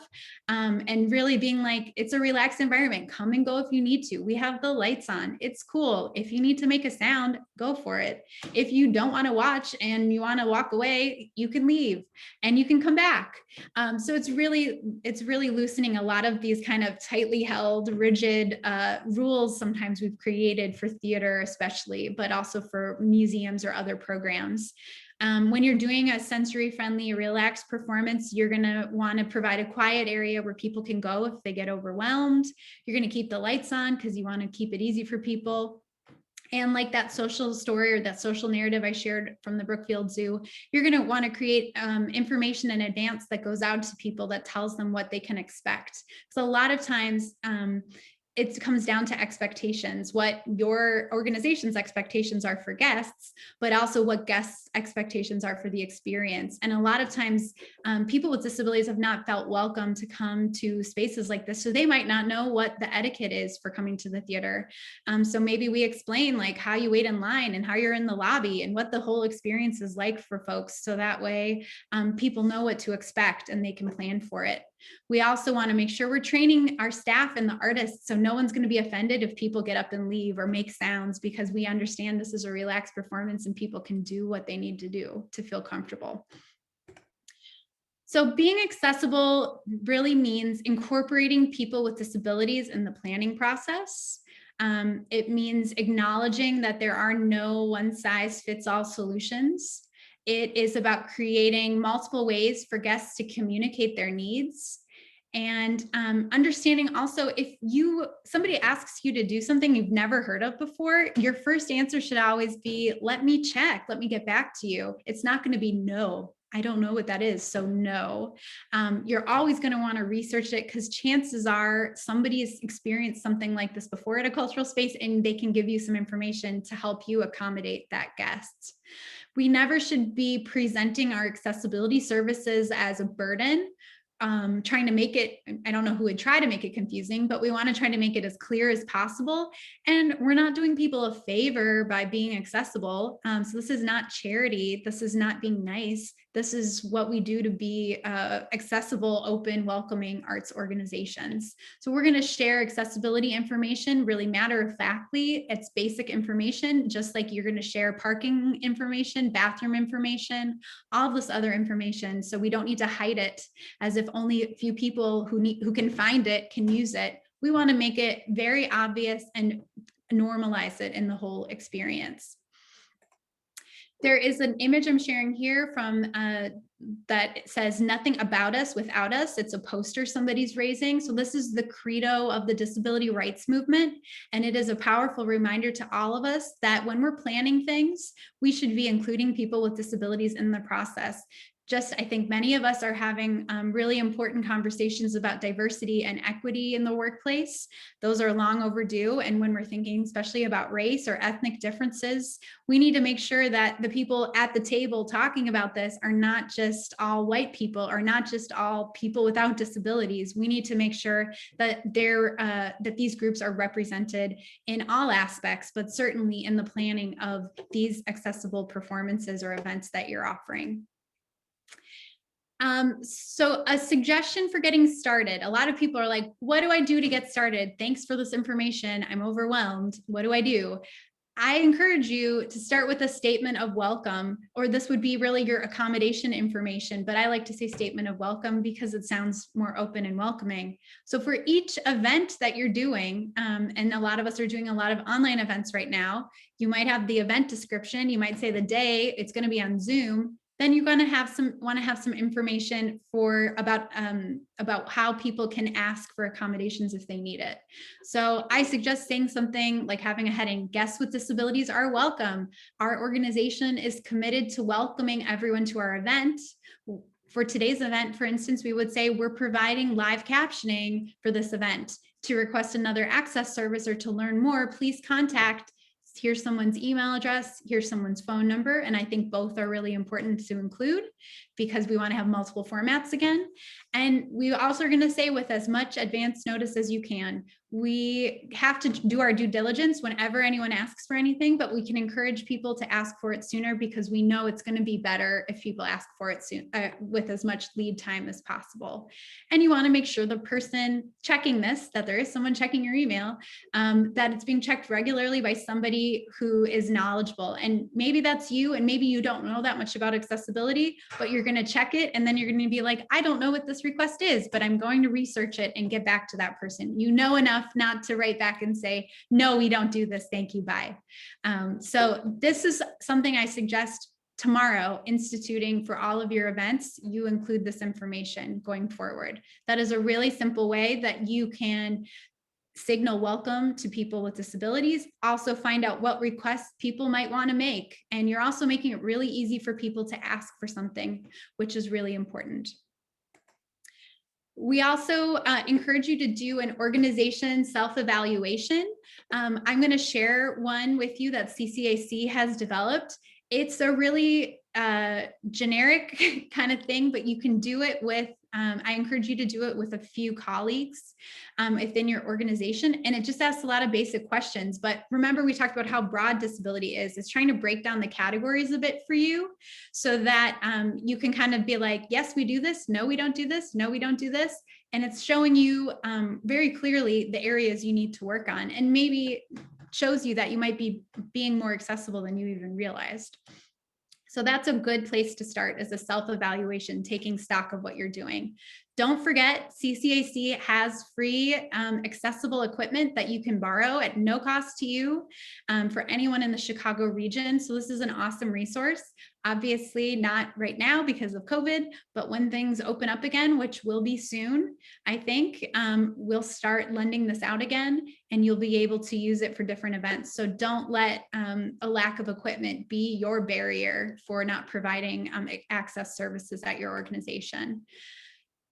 and really being like, it's a relaxed environment. Come and go if you need to. We have the lights on. It's cool. If you need to make a sound, go for it. If you don't want to watch and you want to walk away, you can leave and you can come back. So it's really loosening a lot of these kind of tightly held, rigid rules sometimes we've created for theater especially, but also for museums or other programs. When you're doing a sensory friendly, relaxed performance, you're going to want to provide a quiet area where people can go if they get overwhelmed. You're going to keep the lights on because you want to keep it easy for people. And like that social story or that social narrative I shared from the Brookfield Zoo, you're going to want to create information in advance that goes out to people that tells them what they can expect. So a lot of times it comes down to expectations, what your organization's expectations are for guests, but also what guests' expectations are for the experience. And a lot of times people with disabilities have not felt welcome to come to spaces like this. So they might not know what the etiquette is for coming to the theater. So maybe we explain like how you wait in line and how you're in the lobby and what the whole experience is like for folks. So that way people know what to expect and they can plan for it. We also want to make sure we're training our staff and the artists so no one's going to be offended if people get up and leave or make sounds, because we understand this is a relaxed performance and people can do what they need to do to feel comfortable. So being accessible really means incorporating people with disabilities in the planning process. It means acknowledging that there are no one-size-fits-all solutions. It is about creating multiple ways for guests to communicate their needs, and understanding also if somebody asks you to do something you've never heard of before, your first answer should always be, let me check, let me get back to you. It's not going to be no. I don't know what that is, so no. You're always going to want to research it, because chances are somebody has experienced something like this before at a cultural space and they can give you some information to help you accommodate that guest. We never should be presenting our accessibility services as a burden, trying to make it, I don't know who would try to make it confusing, but we want to try to make it as clear as possible. And we're not doing people a favor by being accessible. So this is not charity. This is not being nice. This is what we do to be accessible, open, welcoming arts organizations. So we're going to share accessibility information really matter-of-factly. It's basic information, just like you're going to share parking information, bathroom information, all of this other information. So we don't need to hide it as if only a few people who can find it can use it. We want to make it very obvious and normalize it in the whole experience. There is an image I'm sharing here from that says nothing about us without us. It's a poster somebody's raising. So this is the credo of the disability rights movement. And it is a powerful reminder to all of us that when we're planning things, we should be including people with disabilities in the process. I think many of us are having really important conversations about diversity and equity in the workplace. Those are long overdue. And when we're thinking especially about race or ethnic differences, we need to make sure that the people at the table talking about this are not just all white people, or not just all people without disabilities. We need to make sure that that these groups are represented in all aspects, but certainly in the planning of these accessible performances or events that you're offering. So a suggestion for getting started. A lot of people are like, what do I do to get started? Thanks for this information. I'm overwhelmed. What do I do? I encourage you to start with a statement of welcome, or this would be really your accommodation information, but I like to say statement of welcome because it sounds more open and welcoming. So for each event that you're doing, and a lot of us are doing a lot of online events right now, you might have the event description. You might say the day it's going to be on Zoom. Then you're going to want to have some information about how people can ask for accommodations if they need it. So I suggest saying something like having a heading, guests with disabilities are welcome. Our organization is committed to welcoming everyone to our event. For today's event, for instance, we would say we're providing live captioning for this event. To request another access service or to learn more, please contact. Here's someone's email address, here's someone's phone number. And I think both are really important to include because we want to have multiple formats again. And we also are going to say with as much advance notice as you can. We have to do our due diligence whenever anyone asks for anything, but we can encourage people to ask for it sooner because we know it's going to be better if people ask for it soon with as much lead time as possible. And you want to make sure the person checking this, that there is someone checking your email, that it's being checked regularly by somebody who is knowledgeable. And maybe that's you, and maybe you don't know that much about accessibility, but you're going to check it and then you're going to be like, I don't know what this request is, but I'm going to research it and get back to that person. You know enough not to write back and say, no, we don't do this, thank you, bye. So this is something I suggest tomorrow instituting for all of your events. You include this information going forward. That is a really simple way that you can signal welcome to people with disabilities, also find out what requests people might want to make. And you're also making it really easy for people to ask for something, which is really important. We also encourage you to do an organization self-evaluation. I'm going to share one with you that CCAC has developed. It's a really generic kind of thing, but you can do it with, I encourage you to do it with a few colleagues within your organization. And it just asks a lot of basic questions. But remember, we talked about how broad disability is. It's trying to break down the categories a bit for you so that you can kind of be like, yes, we do this. No, we don't do this. No, we don't do this. And it's showing you very clearly the areas you need to work on, and maybe shows you that you might be being more accessible than you even realized. So that's a good place to start, as a self-evaluation, taking stock of what you're doing. Don't forget, CCAC has free accessible equipment that you can borrow at no cost to you for anyone in the Chicago region. So this is an awesome resource. Obviously not right now because of COVID, but when things open up again, which will be soon, I think, we'll start lending this out again, and you'll be able to use it for different events. So don't let a lack of equipment be your barrier for not providing access services at your organization.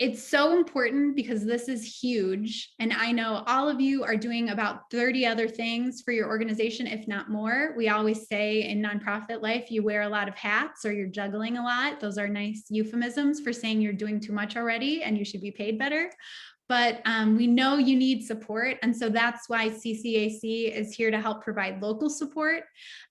It's so important because this is huge. And I know all of you are doing about 30 other things for your organization, if not more. We always say in nonprofit life, you wear a lot of hats or you're juggling a lot. Those are nice euphemisms for saying you're doing too much already and you should be paid better. But we know you need support. And so that's why CCAC is here to help provide local support.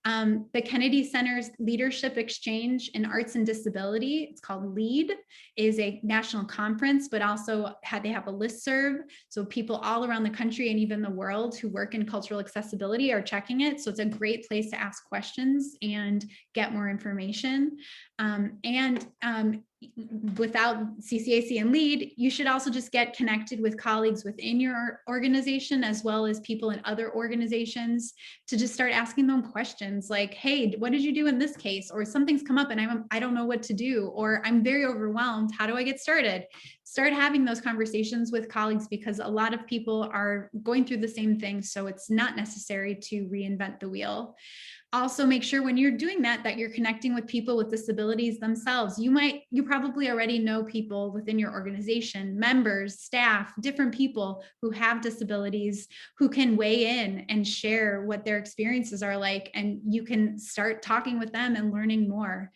The Kennedy Center's Leadership Exchange in Arts and Disability, it's called LEAD, is a national conference, but also they have a listserv. So people all around the country and even the world who work in cultural accessibility are checking it. So it's a great place to ask questions and get more information. Without CCAC and LEAD, you should also just get connected with colleagues within your organization, as well as people in other organizations, to just start asking them questions like, hey, what did you do in this case? Or something's come up and I don't know what to do, or I'm very overwhelmed. How do I get started? Start having those conversations with colleagues, because a lot of people are going through the same thing. So it's not necessary to reinvent the wheel. Also, make sure when you're doing that you're connecting with people with disabilities themselves. You probably already know people within your organization, members, staff, different people who have disabilities, who can weigh in and share what their experiences are like, and you can start talking with them and learning more.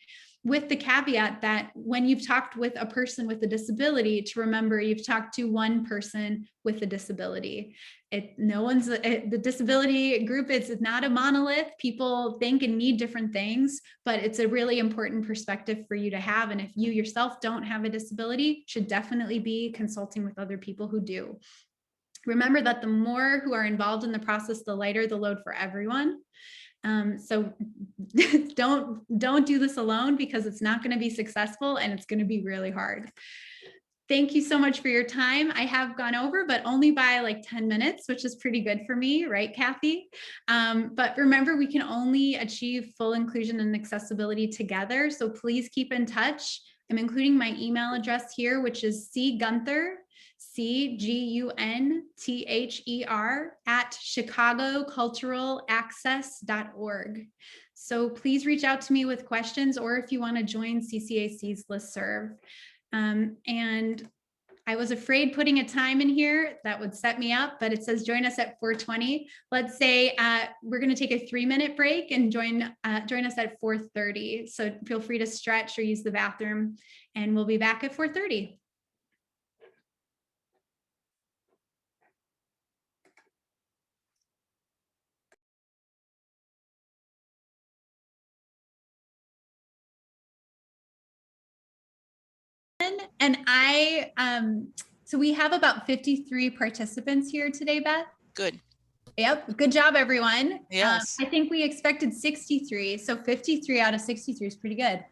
With the caveat that when you've talked with a person with a disability, to remember you've talked to one person with a disability. The disability group is not a monolith. People think and need different things, but it's a really important perspective for you to have. And if you yourself don't have a disability, you should definitely be consulting with other people who do. Remember that the more who are involved in the process, the lighter the load for everyone. So don't do this alone, because it's not going to be successful and it's going to be really hard. Thank you so much for your time. I have gone over, but only by like 10 minutes, which is pretty good for me, right, Kathy? But remember, we can only achieve full inclusion and accessibility together. So please keep in touch. I'm including my email address here, which is cgunther, CGUNTHER @chicagoculturalaccess.org. So please reach out to me with questions, or if you want to join CCAC's listserv. And I was afraid putting a time in here that would set me up, but it says join us at 4:20. Let's say we're going to take a 3-minute break and join us at 4:30. So feel free to stretch or use the bathroom, and we'll be back at 4:30. And so we have about 53 participants here today, Beth. Good. Yep. Good job, everyone. Yes. I think we expected 63. So 53 out of 63 is pretty good.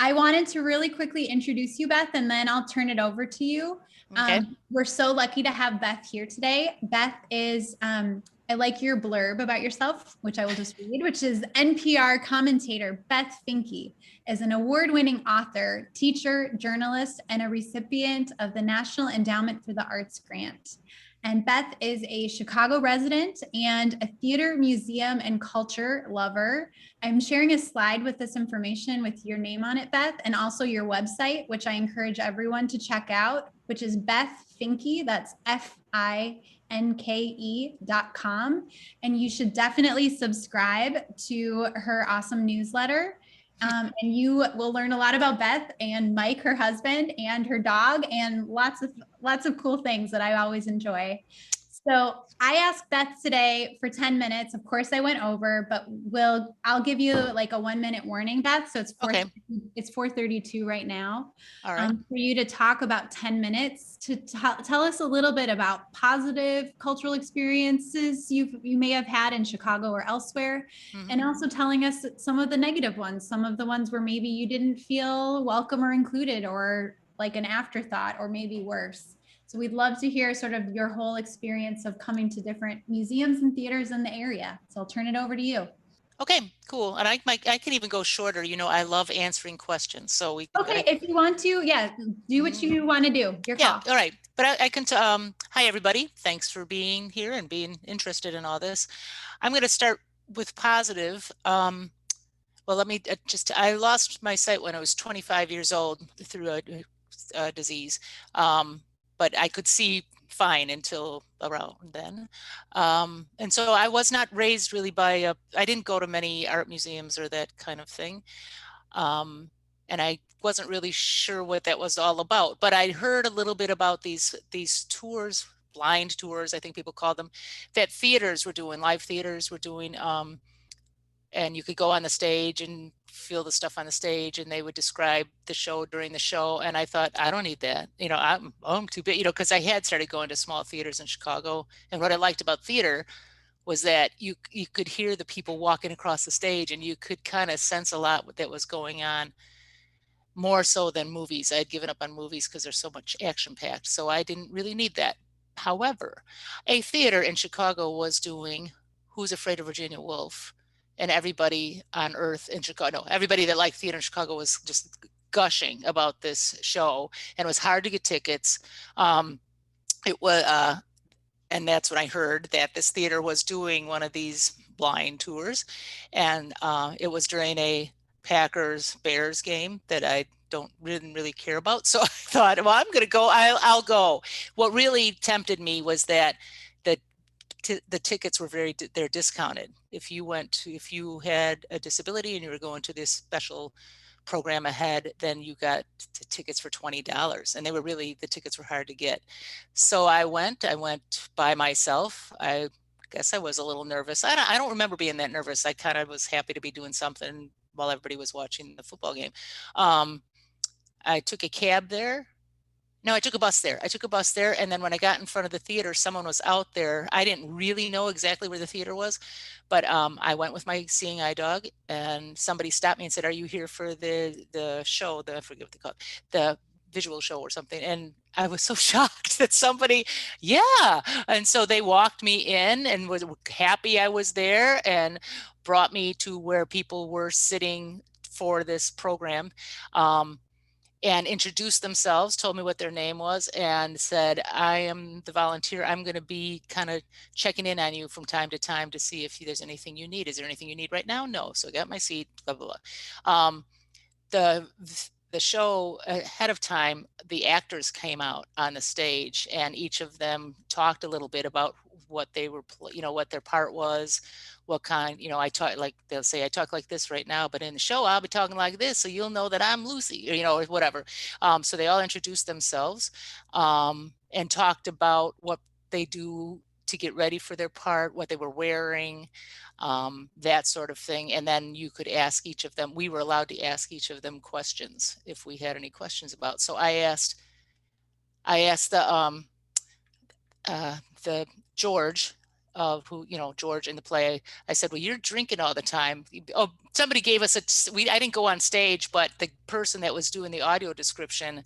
I wanted to really quickly introduce you, Beth, and then I'll turn it over to you. Okay. We're so lucky to have Beth here today. Beth is, I like your blurb about yourself, which I will just read, which is NPR commentator Beth Finke is an award-winning author, teacher, journalist, and a recipient of the National Endowment for the Arts grant. And Beth is a Chicago resident and a theater, museum, and culture lover. I'm sharing a slide with this information with your name on it, Beth, and also your website, which I encourage everyone to check out, which is Beth Finke. That's FINKE.com. And you should definitely subscribe to her awesome newsletter. And you will learn a lot about Beth and Mike, her husband, and her dog, and lots of cool things that I always enjoy. So I asked Beth today for 10 minutes. Of course I went over, but I'll give you like a 1-minute warning, Beth. So it's Okay. It's 4:32 right now. All right. For you to talk about 10 minutes to tell us a little bit about positive cultural experiences you may have had in Chicago or elsewhere, and also telling us some of the negative ones, some of the ones where maybe you didn't feel welcome or included, or like an afterthought, or maybe worse. So we'd love to hear sort of your whole experience of coming to different museums and theaters in the area. So I'll turn it over to you. Okay, cool. And I can even go shorter. You know, I love answering questions. So we can, Okay, if you want to, yeah, do what you want to do. Your call. all right. But I can, hi, everybody. Thanks for being here and being interested in all this. I'm going to start with positive. Well, let me I lost my sight when I was 25 years old through a disease. But I could see fine until around then. And so I was not raised really I didn't go to many art museums or that kind of thing. And I wasn't really sure what that was all about, but I heard a little bit about these tours, blind tours, I think people call them, that theaters were doing, live theaters were doing, and you could go on the stage and feel the stuff on the stage, and they would describe the show during the show. And I thought, I don't need that. You know, I'm too big, you know, because I had started going to small theaters in Chicago. And what I liked about theater was that you could hear the people walking across the stage, and you could kind of sense a lot that was going on, more so than movies. I had given up on movies because they're so much action packed. So I didn't really need that. However, a theater in Chicago was doing Who's Afraid of Virginia Woolf? And everybody on earth in Chicago, no, everybody that liked theater in Chicago was just gushing about this show, and it was hard to get tickets. It was, and that's when I heard that this theater was doing one of these blind tours, and it was during a Packers Bears game that I didn't really care about. So I thought, well, I'm going to go. I'll go. What really tempted me was that the tickets were they're discounted. If you had a disability and you were going to this special program ahead, then you got tickets for $20, and the tickets were hard to get. So I went by myself. I guess I was a little nervous. I don't remember being that nervous. I kind of was happy to be doing something while everybody was watching the football game. I took a cab there. No, I took a bus there. And then when I got in front of the theater, someone was out there. I didn't really know exactly where the theater was, but I went with my seeing eye dog, and somebody stopped me and said, "Are you here for the show?" I forget what they call it, the visual show or something. And I was so shocked that somebody, yeah. And so they walked me in and was happy I was there, and brought me to where people were sitting for this program. And introduced themselves, told me what their name was, and said, "I am the volunteer. I'm going to be kind of checking in on you from time to time to see if there's anything you need. Is there anything you need right now?" No. So I got my seat, blah, blah, blah. The show ahead of time, the actors came out on the stage, and each of them talked a little bit about what they were, what their part was, what kind, I talk like, they'll say, "I talk like this right now, but in the show, I'll be talking like this. So you'll know that I'm Lucy," or whatever. So they all introduced themselves, and talked about what they do to get ready for their part, what they were wearing, that sort of thing. And then you could ask each of them, we were allowed to ask each of them questions if we had any questions about. So I asked the George, who, George in the play, I said, "Well, you're drinking all the time." Oh, somebody gave us I didn't go on stage, but the person that was doing the audio description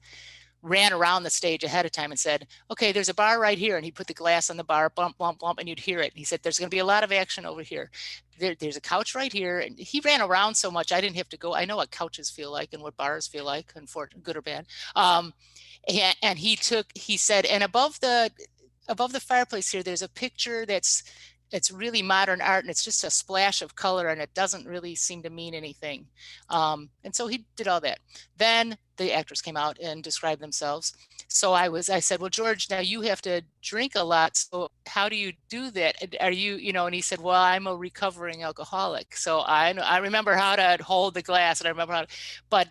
ran around the stage ahead of time and said, "Okay, there's a bar right here." And he put the glass on the bar, bump, bump, bump, and you'd hear it. And he said, "There's going to be a lot of action over here. There's a couch right here." And he ran around so much, I didn't have to go. I know what couches feel like and what bars feel like, good or bad. And he said, and above above the fireplace here, there's a picture it's really modern art, and it's just a splash of color, and it doesn't really seem to mean anything. And so he did all that. Then the actors came out and described themselves. So I said, well, George, now you have to drink a lot. So how do you do that? Are you, and he said, well, I'm a recovering alcoholic. So I remember how to hold the glass, and I remember how to, but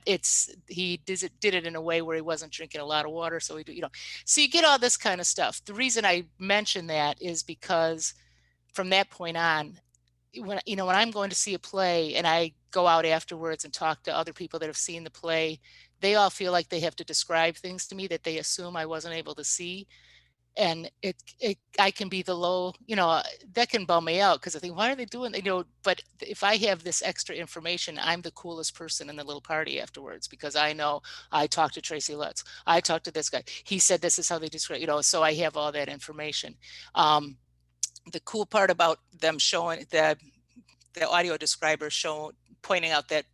he did it in a way where he wasn't drinking a lot of water. So so you get all this kind of stuff. The reason I mention that is because from that point on, when I'm going to see a play and I go out afterwards and talk to other people that have seen the play, they all feel like they have to describe things to me that they assume I wasn't able to see. And I can be the low, that can bum me out because I think, why are they doing, but if I have this extra information, I'm the coolest person in the little party afterwards, because I know I talked to Tracy Letts, I talked to this guy, he said this is how they describe, so I have all that information. The cool part about them showing the audio describer pointing out that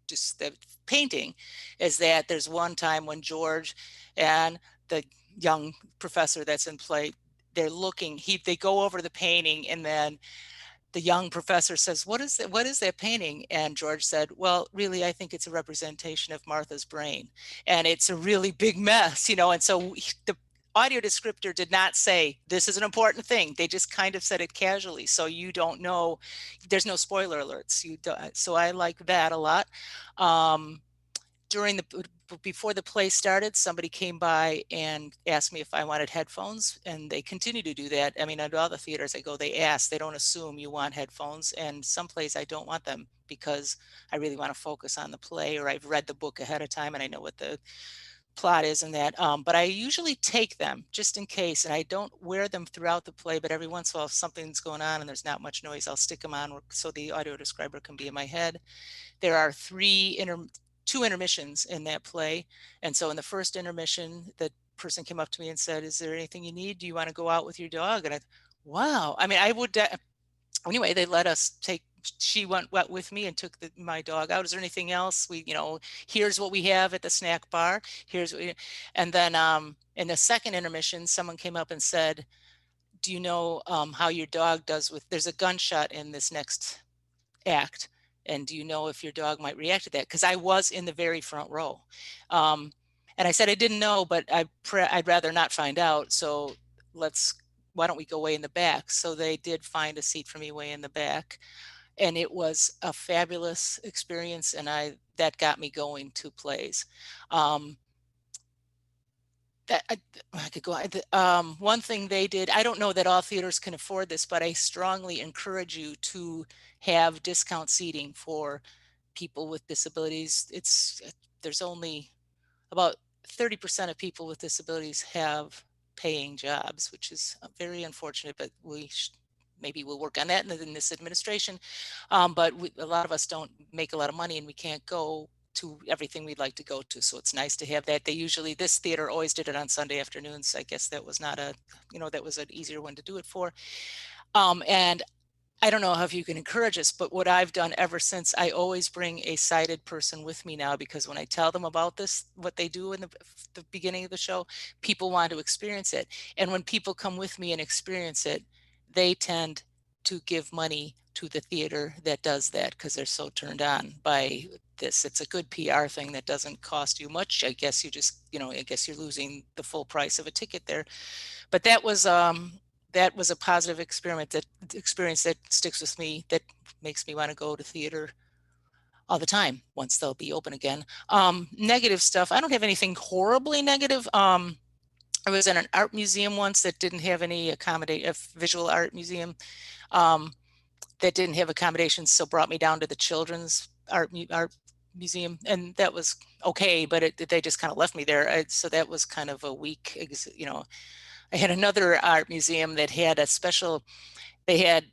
just the painting is that there's one time when George and the young professor that's in play, they're looking, they go over the painting, and then the young professor says, what is that painting? And George said, well, really, I think it's a representation of Martha's brain, and it's a really big mess, and so the audio descriptor did not say this is an important thing. They just kind of said it casually, so you don't know, there's no spoiler alerts. So I like that a lot. Before the play started, somebody came by and asked me if I wanted headphones, and they continue to do that. I mean, at all the theaters I go, they ask, they don't assume you want headphones, and some plays I don't want them because I really want to focus on the play, or I've read the book ahead of time and I know what the plot is and that, but I usually take them just in case, and I don't wear them throughout the play, but every once in a while if something's going on and there's not much noise, I'll stick them on so the audio describer can be in my head. There are two intermissions in that play, and so in the first intermission, the person came up to me and said, is there anything you need? Do you want to go out with your dog? And wow, I mean, I would anyway, they let us she went with me and took my dog out. Is there anything else? Here's what we have at the snack bar. And then in the second intermission, someone came up and said, do you know how your dog does there's a gunshot in this next act. And do you know if your dog might react to that? Because I was in the very front row. And I said, I didn't know, but I'd rather not find out. So why don't we go way in the back? So they did find a seat for me way in the back. And it was a fabulous experience, and that got me going to plays. That I could go. One thing they did, I don't know that all theaters can afford this, but I strongly encourage you to have discount seating for people with disabilities. There's only about 30% of people with disabilities have paying jobs, which is very unfortunate, but maybe we'll work on that in this administration. But a lot of us don't make a lot of money, and we can't go to everything we'd like to go to. So it's nice to have that. This theater always did it on Sunday afternoons. I guess that was not that was an easier one to do it for. And I don't know how you can encourage this, but what I've done ever since, I always bring a sighted person with me now, because when I tell them about this, what they do in the beginning of the show, people want to experience it. And when people come with me and experience it, they tend to give money to the theater that does that, because they're so turned on by this. It's a good PR thing that doesn't cost you much. I guess you just, I guess you're losing the full price of a ticket there. But that was a positive experience that sticks with me, that makes me want to go to theater all the time once they'll be open again. Negative stuff, I don't have anything horribly negative. I was in an art museum once that didn't have any a visual art museum that didn't have accommodations, so brought me down to the children's art museum, and that was okay, but they just kind of left me there. So that was kind of a weak, I had another art museum that had they had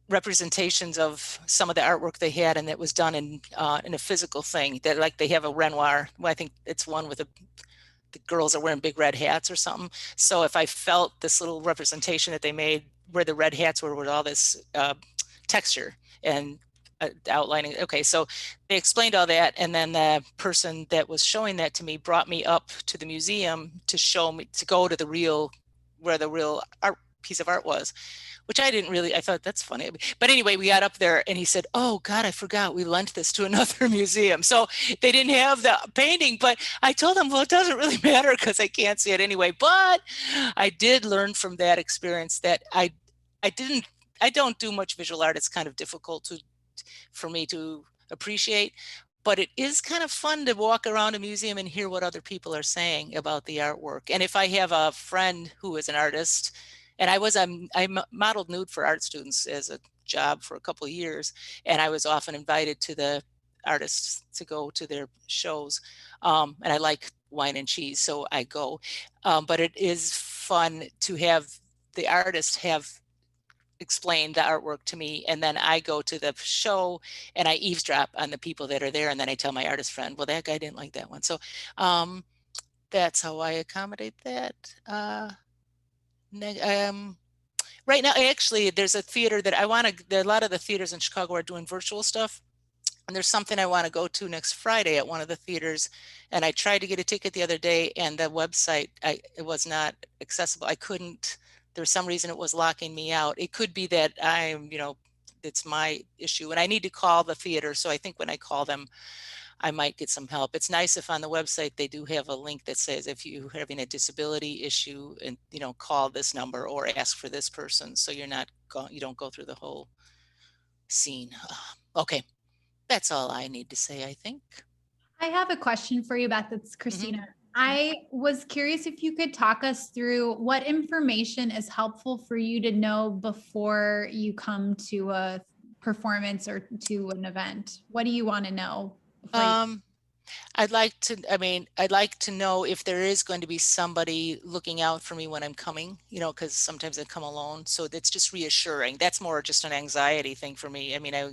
representations of some of the artwork they had, and that was done in a physical thing, that like they have a Renoir. Well, I think it's one with the girls are wearing big red hats or something. So if I felt this little representation that they made where the red hats were with all this texture and outlining. Okay, so they explained all that, and then the person that was showing that to me brought me up to the museum to show me, to go to the real where the real art piece of art was, which I didn't really, I thought that's funny. But anyway, we got up there and he said, oh God, I forgot we lent this to another museum. So they didn't have the painting, but I told him, well, it doesn't really matter because I can't see it anyway. But I did learn from that experience that I don't do much visual art. It's kind of difficult for me to appreciate, but it is kind of fun to walk around a museum and hear what other people are saying about the artwork. And if I have a friend who is an artist, and I modeled nude for art students as a job for a couple of years, and I was often invited to the artists to go to their shows. And I like wine and cheese, so I go. But it is fun to have the artist explain the artwork to me, and then I go to the show and I eavesdrop on the people that are there, and then I tell my artist friend, well, that guy didn't like that one. So that's how I accommodate that. Right now, actually, there's a theater that I want to, a lot of the theaters in Chicago are doing virtual stuff. And there's something I want to go to next Friday at one of the theaters. And I tried to get a ticket the other day, and the website, it was not accessible. I couldn't, there's some reason it was locking me out. It could be that it's my issue and I need to call the theater. So I think when I call them, I might get some help. It's nice if on the website they do have a link that says if you're having a disability issue, and call this number or ask for this person, so you don't go through the whole scene. Okay, that's all I need to say, I think. I have a question for you, Beth. It's Christina. I was curious if you could talk us through what information is helpful for you to know before you come to a performance or to an event. What do you want to know? I'd like to know if there is going to be somebody looking out for me when I'm coming, because sometimes I come alone. So it's just reassuring. That's more just an anxiety thing for me. I mean, I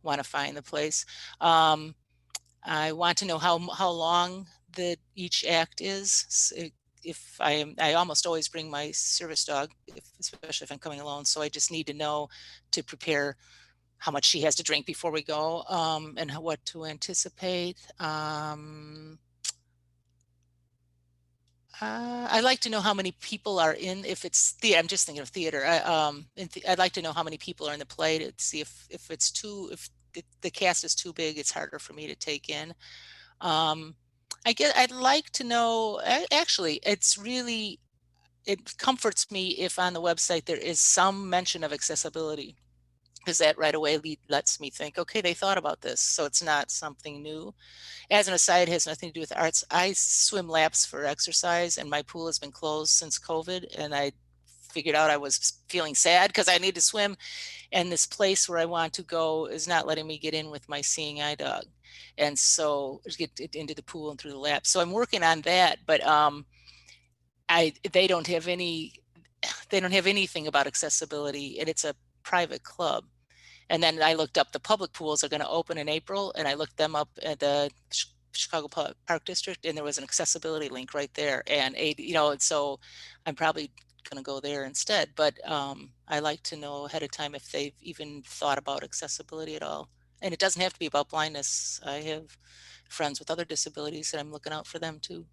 want to find the place. I want to know how long each act is. If I almost always bring my service dog, especially if I'm coming alone. So I just need to know to prepare how much she has to drink before we go, and what to anticipate. I'd like to know how many people are in, if it's I'm just thinking of theater. I'd like to know how many people are in the play to see if the cast is too big, it's harder for me to take in. I'd like to know, actually, it comforts me if on the website there is some mention of accessibility, because that right away lets me think, okay, they thought about this, so it's not something new. As an aside, it has nothing to do with arts. I swim laps for exercise, and my pool has been closed since COVID, and I figured out I was feeling sad because I need to swim, and this place where I want to go is not letting me get in with my seeing eye dog, and so get into the pool and through the laps. So I'm working on that, but they don't have anything about accessibility, and it's a private club. And then I looked up, the public pools are going to open in April, and I looked them up at the Chicago Park District, and there was an accessibility link right there. And so I'm probably going to go there instead. But I like to know ahead of time if they've even thought about accessibility at all. And it doesn't have to be about blindness. I have friends with other disabilities, and I'm looking out for them too.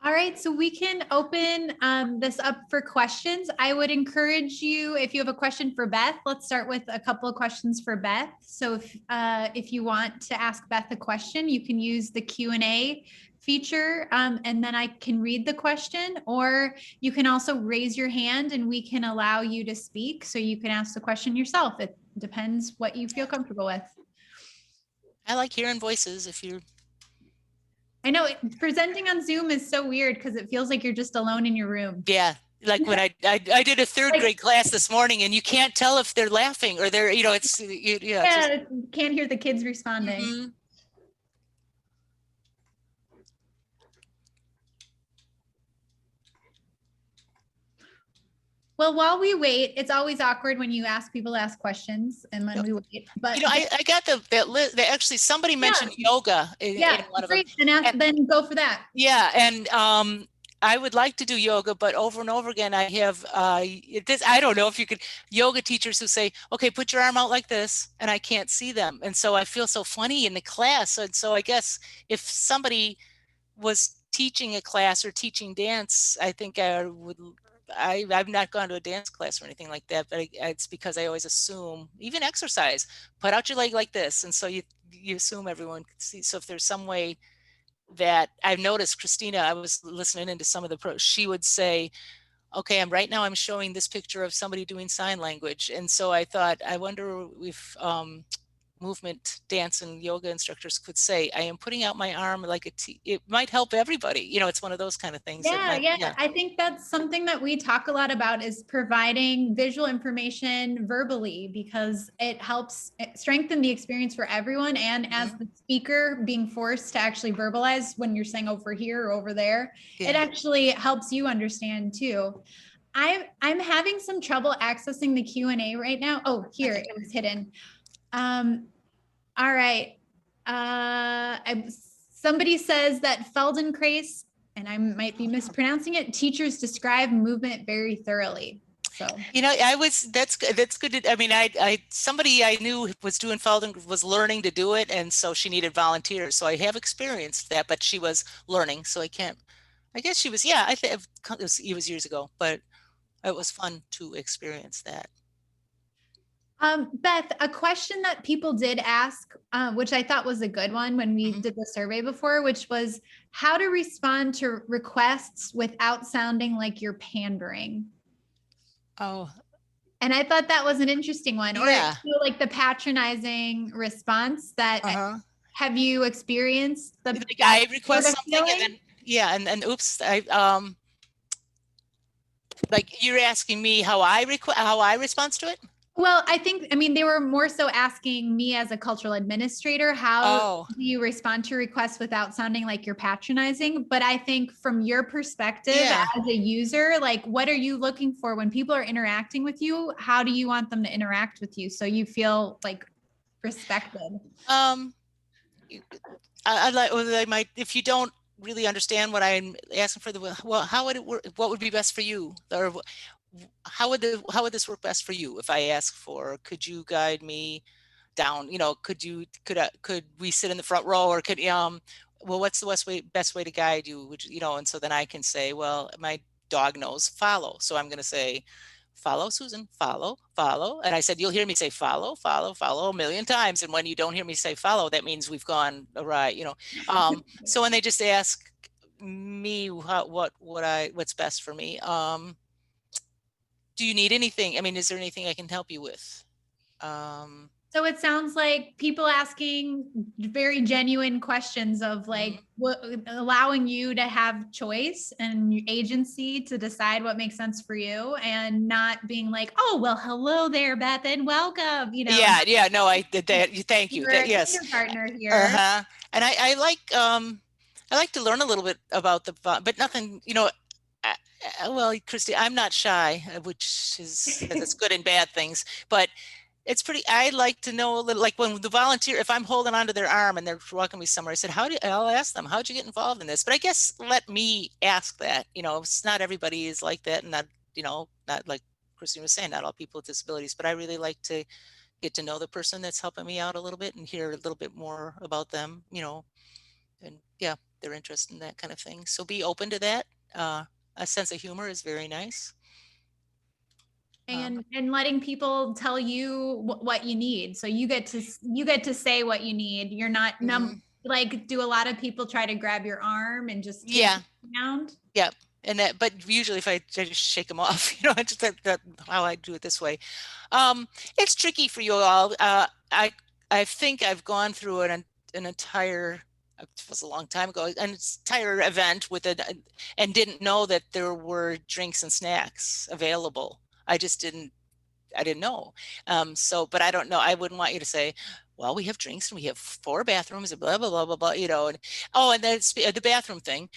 All right, so we can open this up for questions. I would encourage you, if you have a question for Beth, let's start with a couple of questions for Beth. So if you want to ask Beth a question, you can use the Q&A feature, and then I can read the question, or you can also raise your hand and we can allow you to speak, so you can ask the question yourself. It depends what you feel comfortable with. I like hearing voices if you're... I know presenting on Zoom is so weird because it feels like you're just alone in your room. Yeah. Like when I did a third grade class this morning, and you can't tell if they're laughing or they're, can't hear the kids responding. Mm-hmm. Well, while we wait, it's always awkward when you ask people to ask questions and when we wait. But I got that list. Actually, somebody mentioned yoga in one of them. Then go for that. Yeah, and I would like to do yoga, but over and over again, I have I don't know if you could, yoga teachers who say, okay, put your arm out like this, and I can't see them, and so I feel so funny in the class. And so I guess if somebody was teaching a class or teaching dance, I think I've not gone to a dance class or anything like that, but it's because I always assume, even exercise, put out your leg like this. And so you assume everyone can see. So if there's some way that I've noticed, Christina, I was listening into some of the pros, she would say, okay, right now I'm showing this picture of somebody doing sign language. And so I thought, I wonder if movement, dance, and yoga instructors could say, I am putting out my arm like it might help everybody. You know, it's one of those kind of things that might, Yeah. I think that's something that we talk a lot about, is providing visual information verbally, because it helps strengthen the experience for everyone. And as the speaker being forced to actually verbalize when you're saying over here or over there, it actually helps you understand too. I'm having some trouble accessing the Q&A right now. Oh, here, it was hidden. All right. Somebody says that Feldenkrais, and I might be mispronouncing it, teachers describe movement very thoroughly. So, you know, that's good. I mean, somebody I knew was doing Felden was learning to do it. And so she needed volunteers. So I have experienced that, but she was learning. So I guess she was, I think it was years ago, but it was fun to experience that. Beth, a question that people did ask, which I thought was a good one when we did the survey before, which was how to respond to requests without sounding like you're pandering. Oh. And I thought that was an interesting one. Or Yeah. like the patronizing response that have you experienced the I request something feeling? and then oops, like you're asking me how I respond to it? Well, I mean, they were more so asking me as a cultural administrator, how do you respond to requests without sounding like you're patronizing? But I think from your perspective as a user, like what are you looking for when people are interacting with you? How do you want them to interact with you so you feel like respected? I like, or they might, if you don't really understand what I'm asking for, how would it work? What would be best for you? Or how would this work best for you? If I ask for, could you guide me down? You know, could we sit in the front row, or well, what's the best way to guide you? Which, you know, and so then I can say, well, my dog knows follow, so I'm going to say, follow, Susan, follow, follow. And I said, you'll hear me say follow, follow, follow a million times. And when you don't hear me say follow, that means we've gone awry, you know. So when they just ask me what's best for me, do you need anything? I mean, is there anything I can help you with? So it sounds like people asking very genuine questions of like allowing you to have choice and agency to decide what makes sense for you, and not being like, oh, well, hello there, Beth, and welcome, you know. Yeah, no, I did that. Thank you. Yes. Partner here. And I like to learn a little bit about but nothing, you know. Well, Christy, I'm not shy, which is it's good and bad things, but it's I like to know a little, like when the volunteer, if I'm holding onto their arm and they're walking me somewhere, I said, I'll ask them, how'd you get involved in this? But I guess let me ask that, you know, it's not everybody is like that, and not, you know, not like Christine was saying, not all people with disabilities, but I really like to get to know the person that's helping me out a little bit and hear a little bit more about them, you know, and yeah, their interest in that kind of thing. So be open to that. A sense of humor is very nice. And letting people tell you what you need, so you get to say what you need. You're not like, do a lot of people try to grab your arm and just take it around? Yeah. And that, but usually if I just shake them off, you know, it's just that how I do it this way. It's tricky for you all. I think I've gone through an entire, it was a long time ago, an entire event with it, and didn't know that there were drinks and snacks available. I didn't know. So, but I don't know. I wouldn't want you to say, well, we have drinks and we have 4 bathrooms and blah, blah, blah, blah, blah, you know. And, and then the bathroom thing.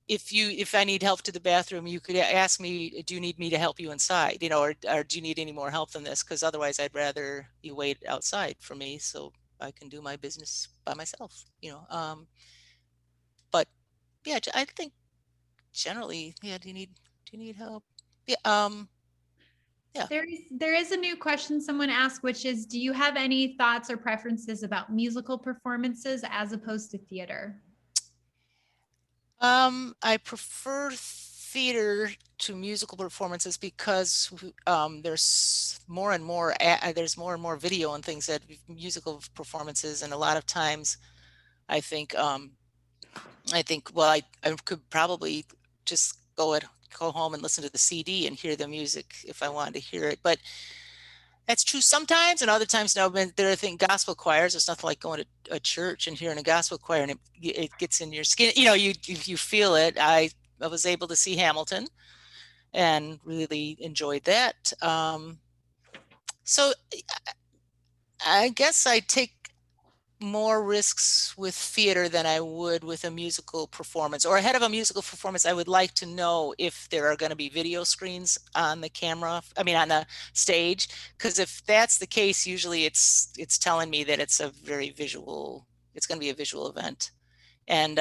If I need help to the bathroom, you could ask me, do you need me to help you inside? You know, or do you need any more help than this? Because otherwise I'd rather you wait outside for me so I can do my business by myself, you know. But yeah, I think generally, yeah, do you need help? Yeah. Yeah. There is a new question someone asked, which is, do you have any thoughts or preferences about musical performances as opposed to theater? I prefer theater to musical performances because there's more and more video and things that musical performances, and a lot of times I think well I could probably just go home and listen to the CD and hear the music if I wanted to hear it, but that's true sometimes, and other times no. But there are gospel choirs. It's nothing like going to a church and hearing a gospel choir, and it gets in your skin. You know, you feel it. I was able to see Hamilton, and really enjoyed that. So I guess I take more risks with theater than I would with a musical performance. Or ahead of a musical performance, I would like to know if there are going to be video screens on the camera, I mean on the stage, because if that's the case, usually it's telling me that it's going to be a visual event. And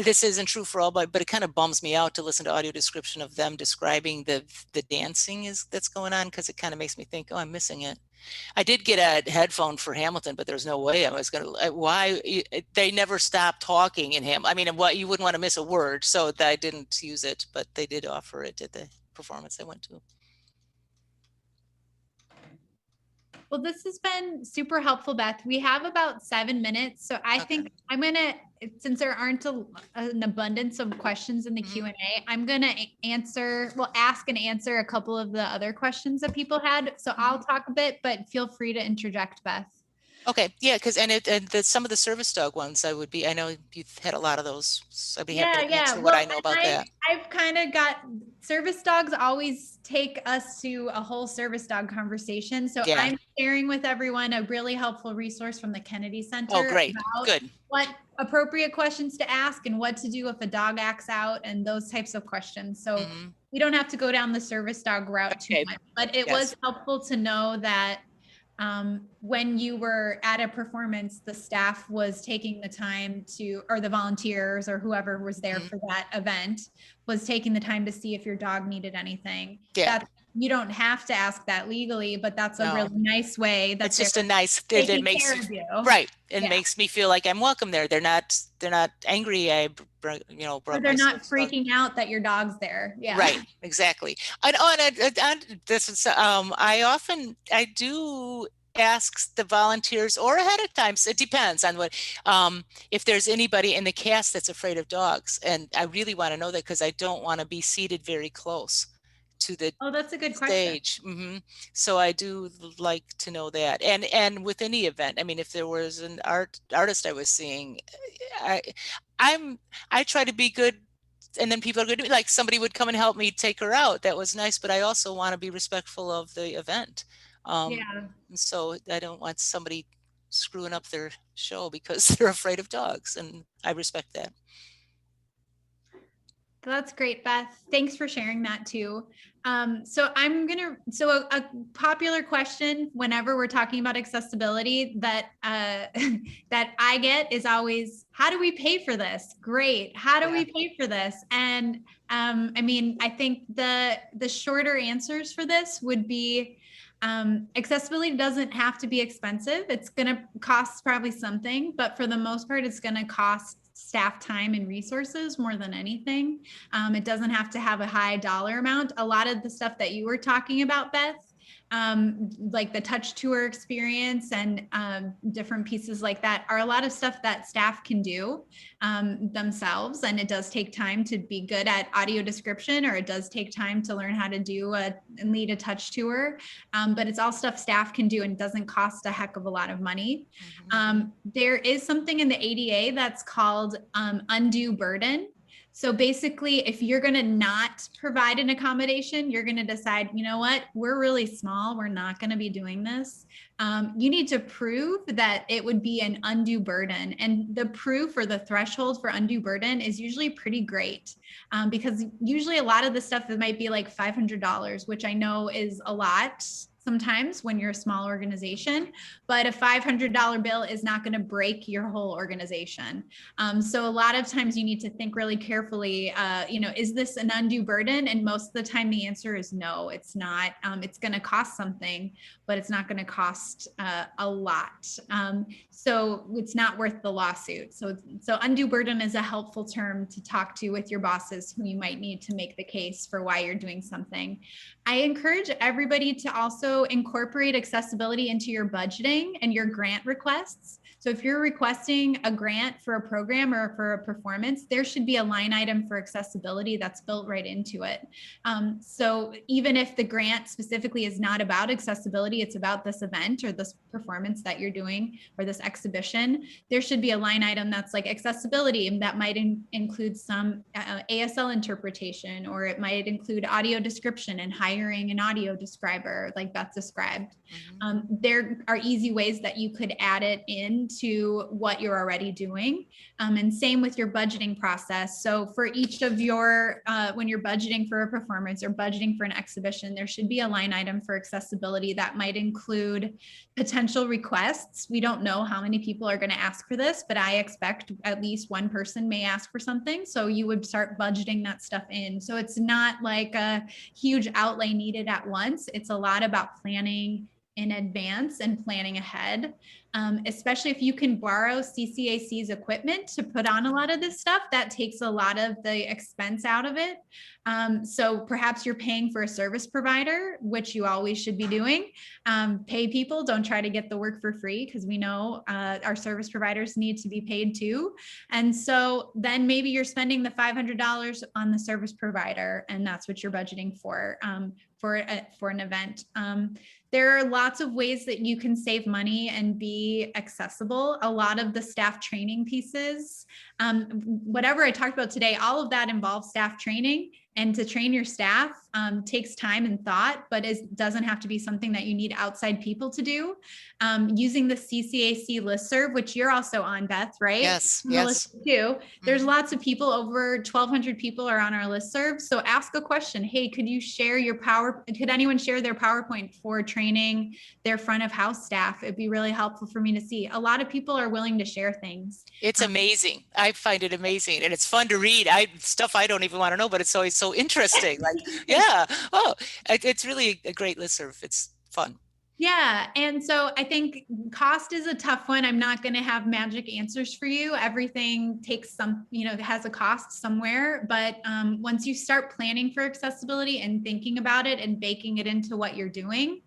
this isn't true for all, but it kind of bums me out to listen to audio description of them describing the dancing that's going on, because it kind of makes me think, oh, I'm missing it. I did get a headphone for Hamilton, but there's no way I was going to, why they never stopped talking in him. I mean, what, you wouldn't want to miss a word. So I didn't use it, but they did offer it at the performance I went to. Well, this has been super helpful, Beth. We have about 7 minutes. So I think I'm going to, since there aren't an abundance of questions in the Q&A, I'm going to ask and answer a couple of the other questions that people had. So I'll talk a bit, but feel free to interject, Beth. Okay, yeah, because some of the service dog ones, I know you've had a lot of those. So I'd be happy to answer what I know about that. I've kind of got service dogs always take us to a whole service dog conversation. So I'm sharing with everyone a really helpful resource from the Kennedy Center. Oh, great, good. What appropriate questions to ask and what to do if a dog acts out and those types of questions. So we don't have to go down the service dog route too much, but it was helpful to know that when you were at a performance, the staff was taking the time to, or the volunteers or whoever was there for that event was taking the time to see if your dog needed anything. Yeah. You don't have to ask that legally, but that's a really nice way. That's just a nice thing that makes you right. It makes me feel like I'm welcome there. They're not angry. Or they're not freaking out that your dog's there. Yeah. Right. Exactly. This is I do ask the volunteers or ahead of time. So it depends on what, if there's anybody in the cast that's afraid of dogs. And I really want to know that because I don't want to be seated very close to the that's a good stage. So I do like to know that. And with any event, I mean, if there was an artist I was seeing, I try to be good. And then people are good to me, like somebody would come and help me take her out. That was nice, but I also want to be respectful of the event. So I don't want somebody screwing up their show because they're afraid of dogs, and I respect that. That's great, Beth. Thanks for sharing that too. So a popular question whenever we're talking about accessibility that that I get is always, how do we pay for this? Great. How do we pay for this? And I mean, I think the shorter answers for this would be, accessibility doesn't have to be expensive. It's going to cost probably something, but for the most part, it's going to cost staff time and resources more than anything. It doesn't have to have a high dollar amount. A lot of the stuff that you were talking about, Beth, like the touch tour experience and different pieces like that are a lot of stuff that staff can do themselves. And it does take time to be good at audio description, or it does take time to learn how to do and lead a touch tour. But it's all stuff staff can do and it doesn't cost a heck of a lot of money. There is something in the ADA that's called undue burden. So basically, if you're going to not provide an accommodation, you're going to decide, you know what, we're really small, we're not going to be doing this. You need to prove that it would be an undue burden. And the proof or the threshold for undue burden is usually pretty great, because usually a lot of the stuff that might be like $500, which I know is a lot. sometimes when you're a small organization, but a $500 bill is not going to break your whole organization. So a lot of times you need to think really carefully, is this an undue burden? And most of the time the answer is no, it's not. It's going to cost something, but it's not going to cost a lot. So it's not worth the lawsuit. So undue burden is a helpful term to talk to with your bosses who you might need to make the case for why you're doing something. I encourage everybody to also incorporate accessibility into your budgeting and your grant requests. So if you're requesting a grant for a program or for a performance, there should be a line item for accessibility that's built right into it. So even if the grant specifically is not about accessibility, it's about this event or this performance that you're doing or this exhibition, there should be a line item that's like accessibility, and that might include some ASL interpretation, or it might include audio description and hiring an audio describer like Beth described. There are easy ways that you could add it into what you're already doing. And same with your budgeting process. So for each of your, when you're budgeting for a performance or budgeting for an exhibition, there should be a line item for accessibility that might include potential requests. We don't know how many people are going to ask for this, but I expect at least one person may ask for something. So you would start budgeting that stuff in. So it's not like a huge outlay needed at once. It's a lot about planning in advance and planning ahead, especially if you can borrow CCAC's equipment to put on a lot of this stuff. That takes a lot of the expense out of it. So perhaps you're paying for a service provider, which you always should be doing. Pay people, don't try to get the work for free, because we know our service providers need to be paid too. And so then maybe you're spending the $500 on the service provider, and that's what you're budgeting for an event. There are lots of ways that you can save money and be accessible. A lot of the staff training pieces, whatever I talked about today, all of that involves staff training. And to train your staff takes time and thought, but it doesn't have to be something that you need outside people to do. Using the CCAC listserv, which you're also on, Beth, right? Yes, yes. Too. There's lots of people, over 1,200 people are on our listserv. So ask a question. Hey, could you share your could anyone share their PowerPoint for training their front of house staff? It'd be really helpful for me to see. A lot of people are willing to share things. It's amazing. I find it amazing, and it's fun to read. Stuff I don't even want to know, but it's always so interesting. Like, yeah, oh, it's really a great listserv. It's fun. Yeah. And so I think cost is a tough one. I'm not going to have magic answers for you. Everything takes has a cost somewhere. But once you start planning for accessibility and thinking about it and baking it into what you're doing,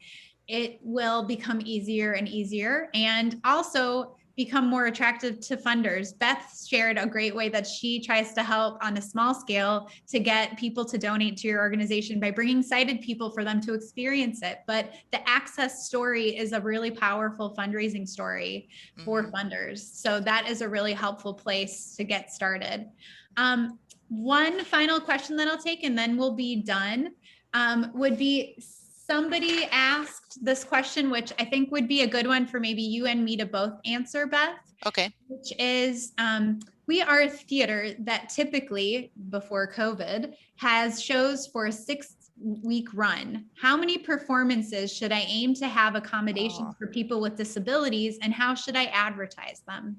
it will become easier and easier, and also become more attractive to funders. Beth shared a great way that she tries to help on a small scale to get people to donate to your organization by bringing sighted people for them to experience it. But the access story is a really powerful fundraising story for funders. So that is a really helpful place to get started. One final question that I'll take, and then we'll be done, would be, somebody asked this question, which I think would be a good one for maybe you and me to both answer, Beth. Okay. Which is, we are a theater that typically, before COVID, has shows for a 6-week run. How many performances should I aim to have accommodations for people with disabilities, and how should I advertise them?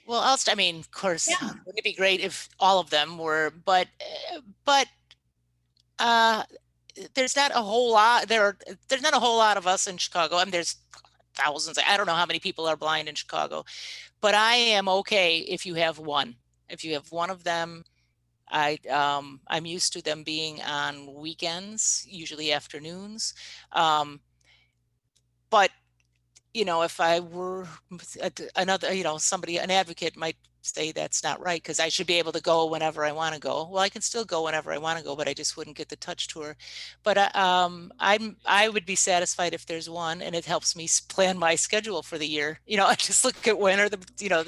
Well, of course, wouldn't it be great if all of them were, but there's not a whole lot. There's not a whole lot of us in Chicago. I mean, there's thousands. I don't know how many people are blind in Chicago, but I am okay if you have one. If you have one of them, I'm used to them being on weekends, usually afternoons. But if I were another, an advocate might say that's not right, because I should be able to go whenever I want to go. Well, I can still go whenever I want to go, but I just wouldn't get the touch tour. But I would be satisfied if there's one, and it helps me plan my schedule for the year. I just look at when are the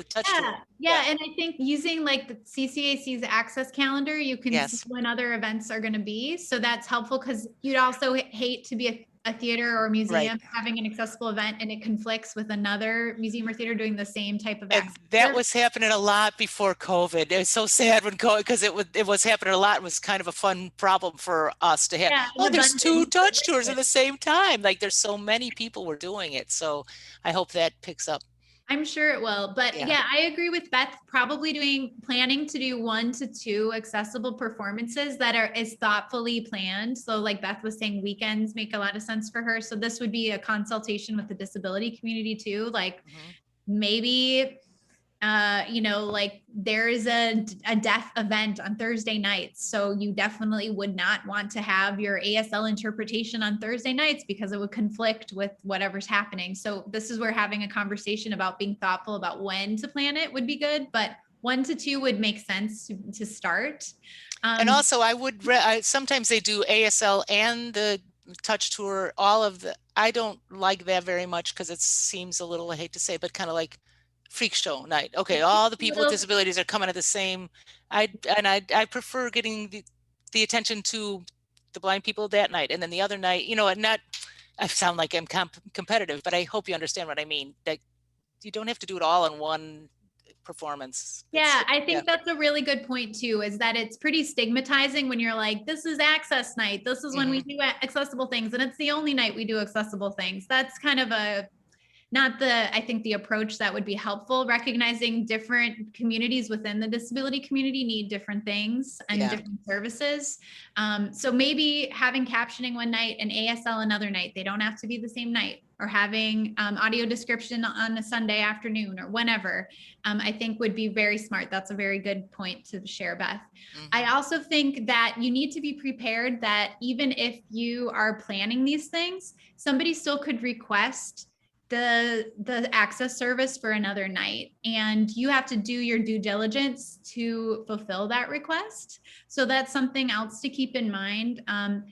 touch tour. Yeah, and I think using like the CCAC's access calendar, you can see when other events are going to be. So that's helpful, because you'd also hate to be a theater or museum having an accessible event and it conflicts with another museum or theater doing the same type of And access. that was happening a lot before COVID. It was so sad when COVID, because it was happening a lot. It was kind of a fun problem for us to have. Yeah, Oh, there's abundance. 2 touch tours at the same time. Like there's so many people were doing it. So I hope that picks up. I'm sure it will, but yeah, I agree with Beth, probably planning to do 1 to 2 accessible performances that is thoughtfully planned. So like Beth was saying, weekends make a lot of sense for her. So this would be a consultation with the disability community too. Like maybe, you know, like there is a deaf event on Thursday nights. So you definitely would not want to have your ASL interpretation on Thursday nights because it would conflict with whatever's happening. So this is where having a conversation about being thoughtful about when to plan it would be good, but 1 to 2 would make sense to start. And also sometimes they do ASL and the touch tour, I don't like that very much because it seems a little, I hate to say, but kind of like freak show night. Okay, all the people with disabilities are coming at the same. I prefer getting the attention to the blind people that night, and then the other night, you know, and not. I sound like I'm competitive, but I hope you understand what I mean. That you don't have to do it all in one performance. Yeah, I think that's a really good point too, is that it's pretty stigmatizing when you're like, this is access night. This is when we do accessible things, and it's the only night we do accessible things. That's kind of I think the approach that would be helpful, recognizing different communities within the disability community need different things and different services. So maybe having captioning one night and ASL another night, they don't have to be the same night, or having audio description on a Sunday afternoon or whenever, I think would be very smart. That's a very good point to share, Beth. I also think that you need to be prepared that even if you are planning these things, somebody still could request the access service for another night, and you have to do your due diligence to fulfill that request. So that's something else to keep in mind,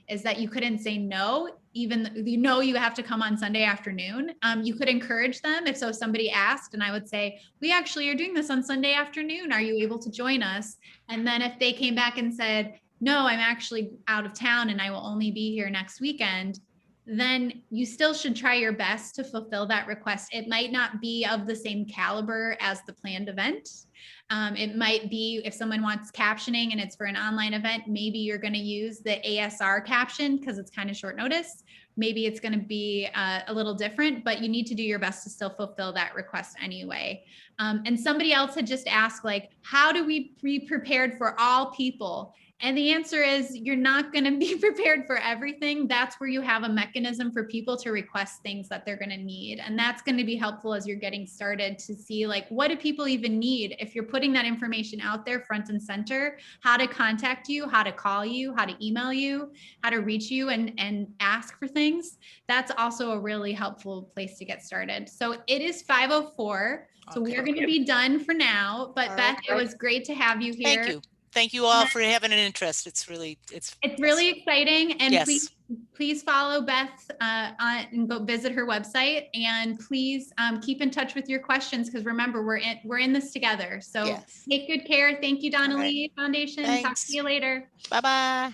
is that you couldn't say no, even though you have to come on Sunday afternoon. You could encourage them if somebody asked, and I would say, we actually are doing this on Sunday afternoon. Are you able to join us? And then if they came back and said, no, I'm actually out of town and I will only be here next weekend, then you still should try your best to fulfill that request. It might not be of the same caliber as the planned event. It might be if someone wants captioning and it's for an online event, maybe you're going to use the ASR caption because it's kind of short notice. Maybe it's going to be a little different, but you need to do your best to still fulfill that request anyway. And somebody else had just asked, like, how do we be prepared for all people? And the answer is, you're not going to be prepared for everything. That's where you have a mechanism for people to request things that they're going to need. And that's going to be helpful as you're getting started to see, like, what do people even need? If you're putting that information out there front and center, how to contact you, how to call you, how to email you, how to reach you and ask for things. That's also a really helpful place to get started. So it is 5:04. So we're going to be done for now. But Beth, it was great to have you here. Thank you. Thank you all for having an interest. It's really exciting. And please follow Beth and go visit her website, and please keep in touch with your questions, because remember, we're in this together. So take good care. Thank you, Donnelley Foundation. Thanks. Talk to you later. Bye-bye.